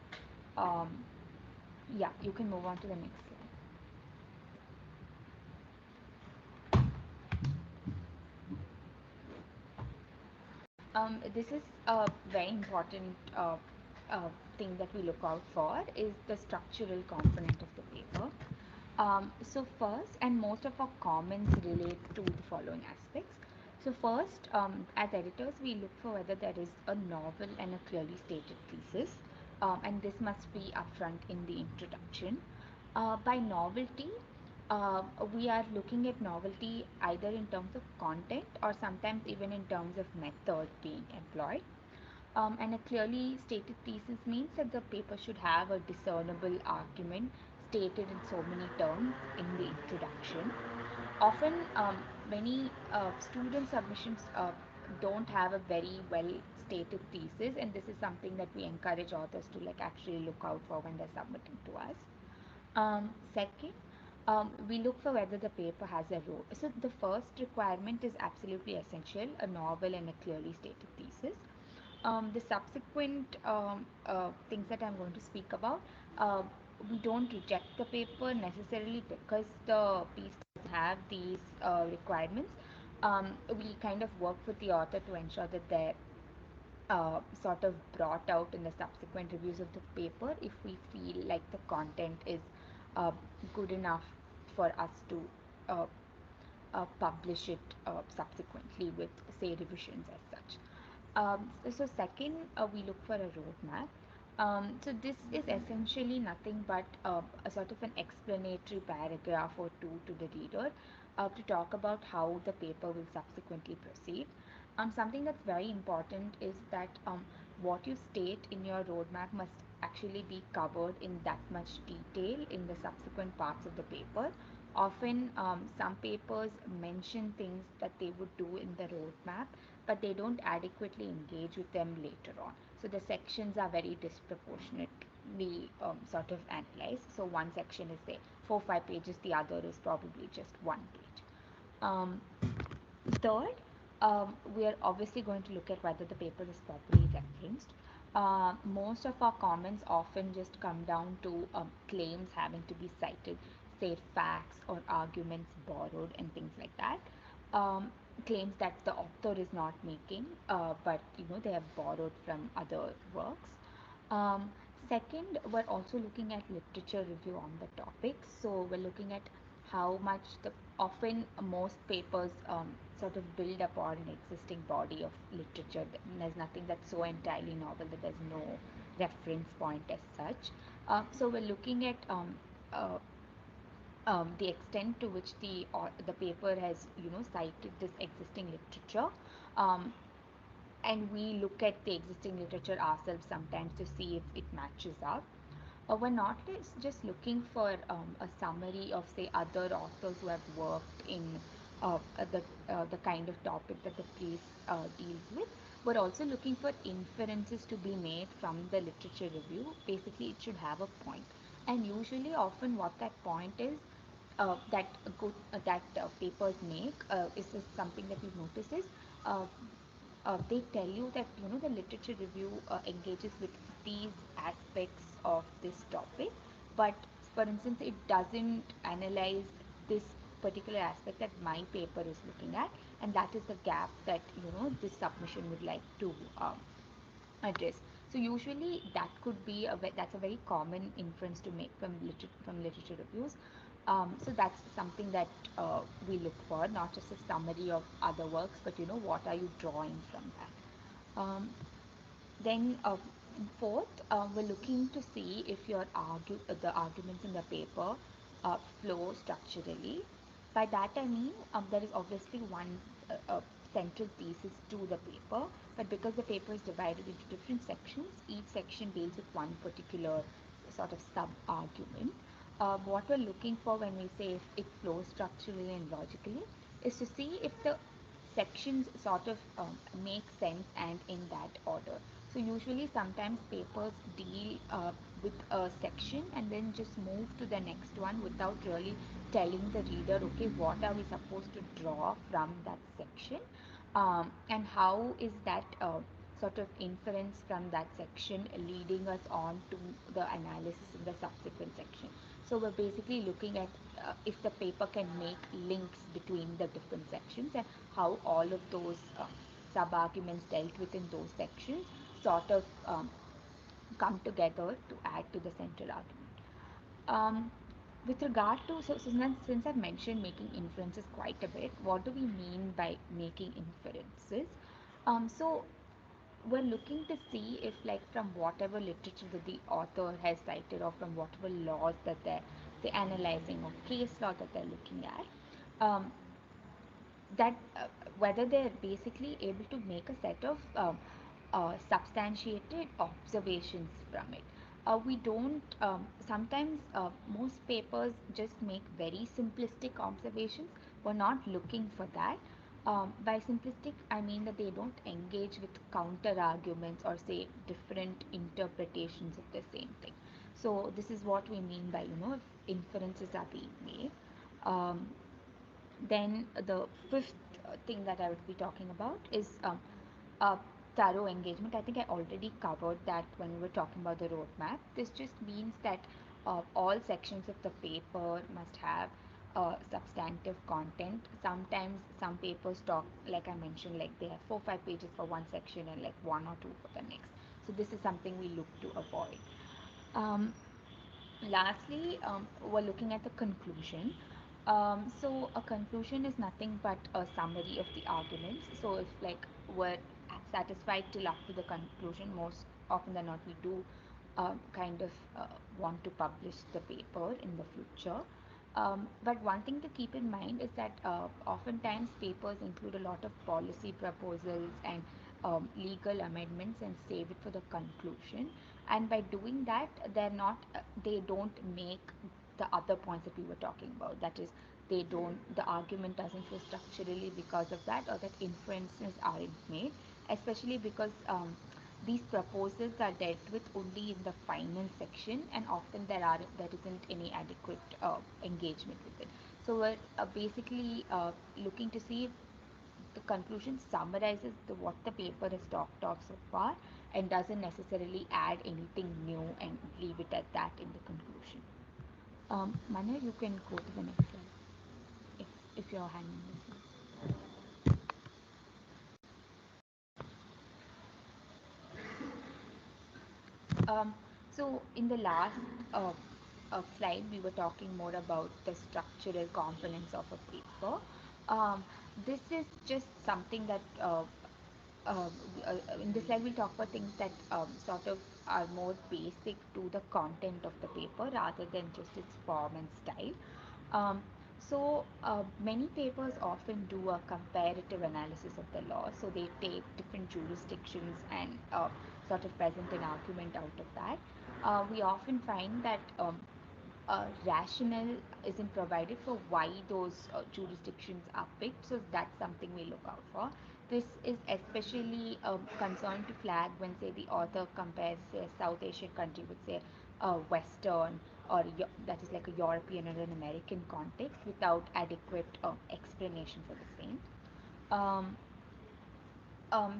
Yeah, you can move on to the next slide. This is a very important thing that we look out for is the structural component of the paper. So first, and most of our comments relate to the following aspects. So first, as editors, we look for whether there is a novel and a clearly stated thesis, and this must be upfront in the introduction. By novelty, we are looking at novelty either in terms of content or sometimes even in terms of method being employed. And a clearly stated thesis means that the paper should have a discernible argument stated in so many terms in the introduction. Often, many student submissions don't have a very well stated thesis, and this is something that we encourage authors to like actually look out for when they're submitting to us. Second, we look for whether the paper has a role. So the first requirement is absolutely essential, a novel and a clearly stated thesis. The subsequent things that I'm going to speak about, we don't reject the paper necessarily because the piece doesn't have these requirements. We kind of work with the author to ensure that they're sort of brought out in the subsequent reviews of the paper if we feel like the content is good enough for us to publish it subsequently with, say, revisions as such. So second, we look for a roadmap. So this is essentially nothing but a sort of an explanatory paragraph or two to the reader to talk about how the paper will subsequently proceed. Something that's very important is that what you state in your roadmap must actually be covered in that much detail in the subsequent parts of the paper. Often, some papers mention things that they would do in the roadmap, but they don't adequately engage with them later on. So the sections are very disproportionately sort of analyzed. So one section is say 4-5 pages, the other is probably just 1 page. Third, we are obviously going to look at whether the paper is properly referenced. Most of our comments often just come down to claims having to be cited, say facts or arguments borrowed and things like that. Claims that the author is not making, but they have borrowed from other works. Second, we're also looking at literature review on the topic. So we're looking at how much often most papers sort of build upon an existing body of literature. There's nothing that's so entirely novel that there's no reference point as such. So we're looking at the extent to which the paper has cited this existing literature, and we look at the existing literature ourselves sometimes to see if it matches up. We're not just looking for a summary of say other authors who have worked in the kind of topic that the piece deals with. We're also looking for inferences to be made from the literature review. Basically, it should have a point, and usually, often, what that point is that papers make is this something that we've noticed is they tell you that the literature review engages with these aspects of this topic, but for instance, it doesn't analyze this particular aspect that my paper is looking at, and that is the gap that this submission would like to address. So usually that could be that's a very common inference to make from literature reviews. So that's something that we look for, not just a summary of other works, but what are you drawing from that. Then fourth, we're looking to see if the arguments in the paper flow structurally. By that I mean there is obviously one central thesis to the paper, but because the paper is divided into different sections, each section deals with one particular sort of sub-argument. What we're looking for when we say if it flows structurally and logically is to see if the sections sort of make sense and in that order. So usually sometimes papers deal with a section and then just move to the next one without really telling the reader, okay, what are we supposed to draw from that section, and how is that sort of inference from that section leading us on to the analysis in the subsequent section. So we're basically looking at if the paper can make links between the different sections and how all of those sub-arguments dealt with in those sections sort of come together to add to the central argument. With regard to, since I've mentioned making inferences quite a bit, what do we mean by making inferences? So we're looking to see if, like, from whatever literature that the author has cited or from whatever laws that they're analyzing or case law that they're looking at, that whether they're basically able to make a set of substantiated observations from it. We don't, sometimes most papers just make very simplistic observations. We're not looking for that. By simplistic, I mean that they don't engage with counter arguments or say different interpretations of the same thing. So this is what we mean by, if inferences are being made. Then the fifth thing that I would be talking about is thorough engagement. I think I already covered that when we were talking about the roadmap. This just means that all sections of the paper must have substantive content. Sometimes some papers talk, like I mentioned, like they have 4-5 pages for one section and like 1 or 2 for the next. So this is something we look to avoid. Lastly, we're looking at the conclusion. So a conclusion is nothing but a summary of the arguments. So if like we're satisfied till up to the conclusion, most often than not we do kind of want to publish the paper in the future. But one thing to keep in mind is that oftentimes papers include a lot of policy proposals and legal amendments and save it for the conclusion. And by doing that, they don't make the other points that we were talking about. That is, the argument doesn't flow structurally because of that, or that inferences aren't made, especially because these proposals are dealt with only in the final section, and often there isn't any adequate engagement with it. So we're basically looking to see if the conclusion summarizes what the paper has talked of so far and doesn't necessarily add anything new and leave it at that in the conclusion. Manu, you can go to the next slide if you're handling this. So in the last slide, we were talking more about the structural components of a paper. This is just something that in this slide we'll talk about things that sort of are more basic to the content of the paper rather than just its form and style. Many papers often do a comparative analysis of the law. So they take different jurisdictions and sort of present an argument out of that. We often find that rationale isn't provided for why those jurisdictions are picked, so that's something we look out for. This is especially concerned to flag when, say, the author compares, say, a South Asian country with, say, a Western or that is like a European or an American context without adequate explanation for the same.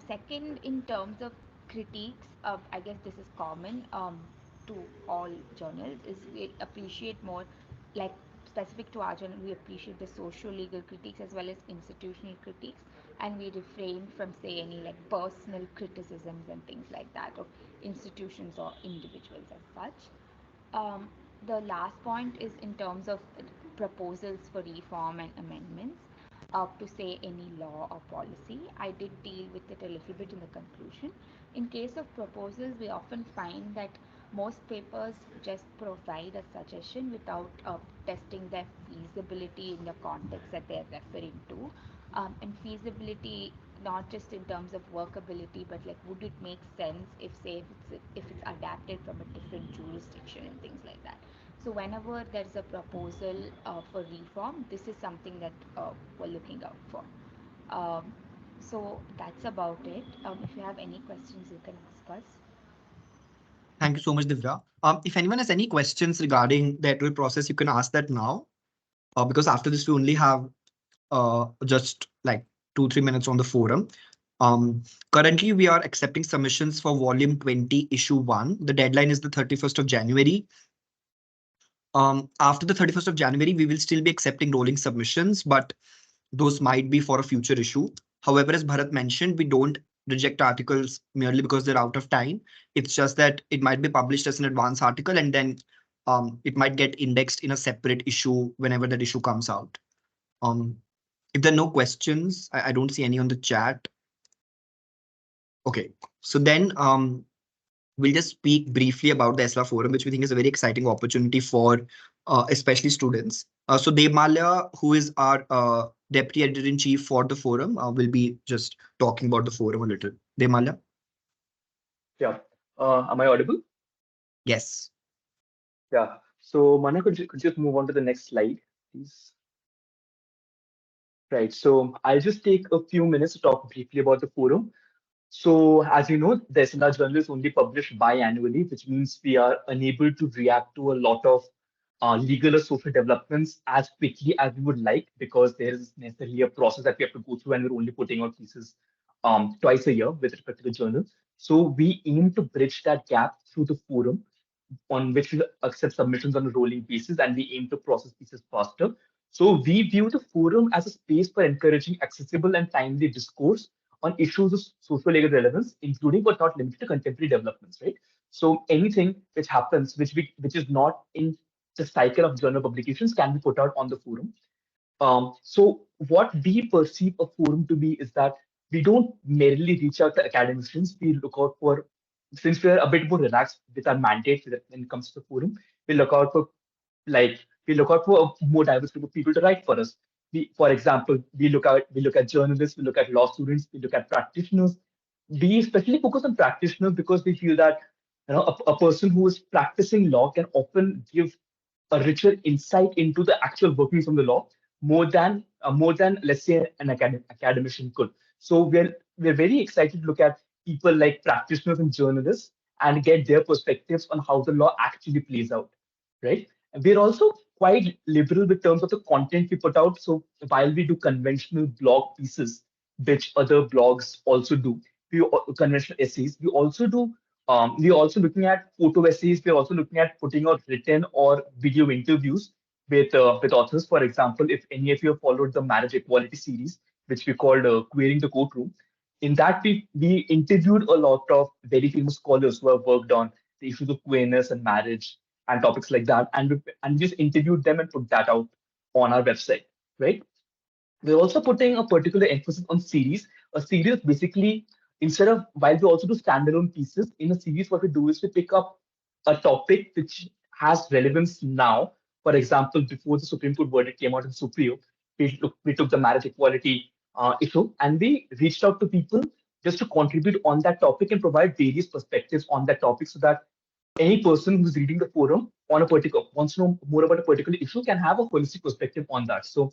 Second, in terms of critiques, I guess this is common to all journals, is we appreciate more, like specific to our journal, we appreciate the socio-legal critiques as well as institutional critiques, and we refrain from, say, any like personal criticisms and things like that of institutions or individuals as such. The last point is in terms of proposals for reform and amendments to say any law or policy. I did deal with it a little bit in the conclusion. In case of proposals, we often find that most papers just provide a suggestion without testing their feasibility in the context that they're referring to. And feasibility not just in terms of workability, but like would it make sense if, say, if it's adapted from a different jurisdiction and things like that. So whenever there is a proposal for reform, this is something that we're looking out for. So that's about it. If you have any questions, you can ask us. Thank you so much, Divya. If anyone has any questions regarding the editorial process, you can ask that now. Because after this, we only have just like 2-3 minutes on the forum. Currently, we are accepting submissions for volume 20, issue 1. The deadline is the 31st of January. After the 31st of January, we will still be accepting rolling submissions, but those might be for a future issue. However, as Bharat mentioned, we don't reject articles merely because they're out of time. It's just that it might be published as an advance article and then it might get indexed in a separate issue whenever that issue comes out. If there are no questions, I don't see any on the chat. Okay, so then we'll just speak briefly about the SLR Forum, which we think is a very exciting opportunity for especially students. So Dev Malia, who is our Deputy Editor-in-Chief for the forum, will be just talking about the forum a little. Dev Malia? Yeah. Am I audible? Yes. Yeah. So Mana, could you just move on to the next slide, please? Right. So I'll just take a few minutes to talk briefly about the forum. So as you know, the SLR journal is only published biannually, which means we are unable to react to a lot of legal or social developments as quickly as we would like, because there is necessarily a process that we have to go through, and we're only putting out pieces twice a year with respect to the journal. So we aim to bridge that gap through the forum, on which we accept submissions on a rolling basis, and we aim to process pieces faster. So we view the forum as a space for encouraging accessible and timely discourse on issues of socio-legal relevance, including but not limited to contemporary developments, right? So anything which happens, which is not in the cycle of journal publications, can be put out on the forum. So what we perceive a forum to be is that we don't merely reach out to academicians. We look out for, since we're a bit more relaxed with our mandate when it comes to the forum, we look out for we look out for a more diverse group of people to write for us. For example, we look at journalists, we look at law students, we look at practitioners. We especially focus on practitioners because we feel that a person who is practicing law can often give a richer insight into the actual workings of the law more than let's say an academician could. So we're very excited to look at people like practitioners and journalists and get their perspectives on how the law actually plays out, right? And we're also quite liberal with terms of the content we put out. So while we do conventional blog pieces, which other blogs also do, conventional essays, we're also looking at photo essays. We're also looking at putting out written or video interviews with authors. For example, if any of you have followed the marriage equality series, which we called Querying the Courtroom, in that we interviewed a lot of very famous scholars who have worked on the issues of queerness and marriage and topics like that, and just interviewed them and put that out on our website, right? We're also putting a particular emphasis on series. A series basically, instead of, while we also do standalone pieces, in a series, what we do is we pick up a topic which has relevance now. For example, before the Supreme Court verdict came out in Supreme, we took the marriage equality issue and we reached out to people just to contribute on that topic and provide various perspectives on that topic, so that any person who's reading the forum on a particular wants to know more about a particular issue can have a holistic perspective on that. So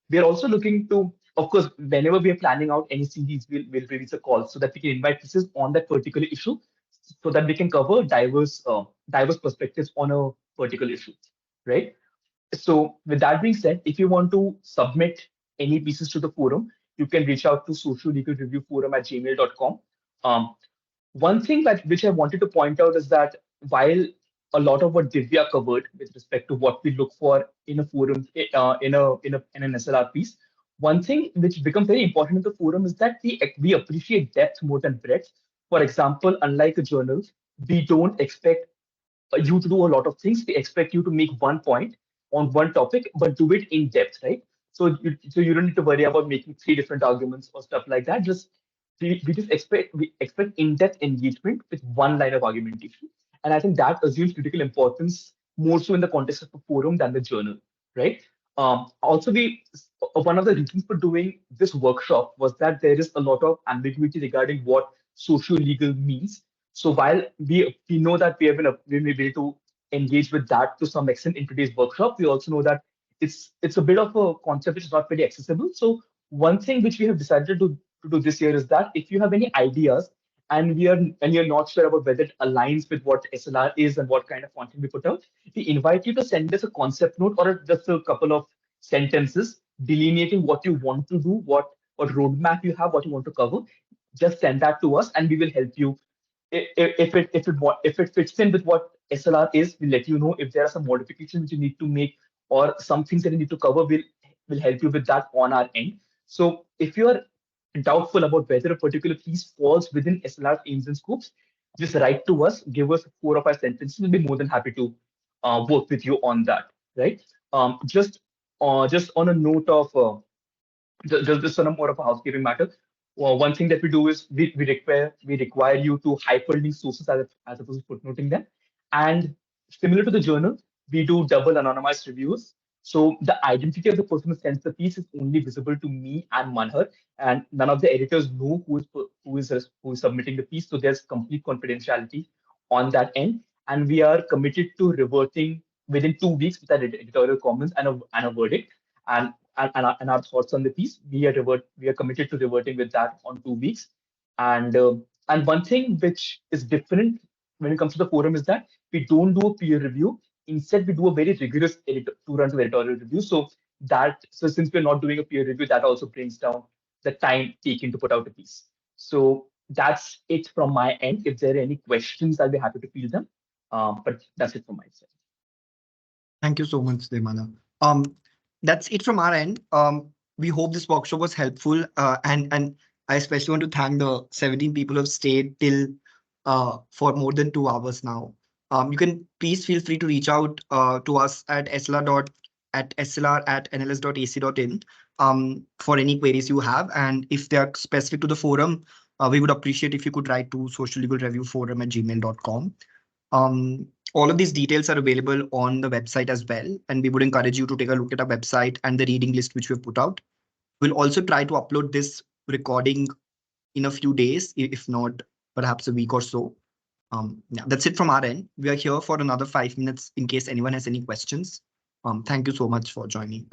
we are also looking to, of course, whenever we are planning out any series, we'll release a call so that we can invite pieces on that particular issue, so that we can cover diverse perspectives on a particular issue, right? So with that being said, if you want to submit any pieces to the forum, you can reach out to Socio-Legal Review Forum at gmail.com. One thing which I wanted to point out is that while a lot of what Divya covered with respect to what we look for in a forum, in an SLR piece, one thing which becomes very important in the forum is that we appreciate depth more than breadth. For example, unlike a journal, we don't expect you to do a lot of things. We expect you to make one point on one topic, but do it in depth, right? So you don't need to worry about making three different arguments or stuff like that. We expect in-depth engagement with one line of argumentation, and I think that assumes critical importance more so in the context of a forum than the journal, right? Also, one of the reasons for doing this workshop was that there is a lot of ambiguity regarding what socio-legal means. So while we know that we have been able to engage with that to some extent in today's workshop. We also know that it's a bit of a concept which is not very accessible. So one thing which we have decided to do this year is that if you have any ideas and you're not sure about whether it aligns with what SLR is and what kind of content we put out, we invite you to send us a concept note or just a couple of sentences delineating what you want to do, what roadmap you have, what you want to cover. Just send that to us, and we will help you. If it fits in with what SLR is, we'll let you know. If there are some modifications which you need to make or some things that you need to cover, we'll help you with that on our end. So if you are doubtful about whether a particular piece falls within SLR's aims and scopes, just write to us, give us 4 or 5 sentences. We'll be more than happy to work with you on that, right? Just on a note of just sort of more of a housekeeping matter. Well, one thing that we do is we require you to hyperlink sources as opposed to footnoting them. And similar to the journal, we do double anonymized reviews. So the identity of the person who sends the piece is only visible to me and Manhar, and none of the editors know who is submitting the piece. So there's complete confidentiality on that end, and we are committed to reverting within 2 weeks with our editorial comments and a verdict. And our thoughts on the piece. We are committed to reverting with that on 2 weeks. And one thing which is different when it comes to the forum is that we don't do a peer review. Instead, we do a very rigorous two-run to editorial review. So since we're not doing a peer review, that also brings down the time taken to put out a piece. So that's it from my end. If there are any questions, I'll be happy to field them. But that's it from my side. Thank you so much, Devmana. That's it from our end. We hope this workshop was helpful, and I especially want to thank the 17 people who have stayed till for more than 2 hours now. You can please feel free to reach out to us at slr@nls.ac.in for any queries you have, and if they are specific to the forum, we would appreciate if you could write to sociallegalreviewforum@gmail.com. All of these details are available on the website as well, and we would encourage you to take a look at our website and the reading list which we've put out. We'll also try to upload this recording in a few days, if not perhaps a week or so. Yeah, that's it from our end. We are here for another 5 minutes in case anyone has any questions. Thank you so much for joining.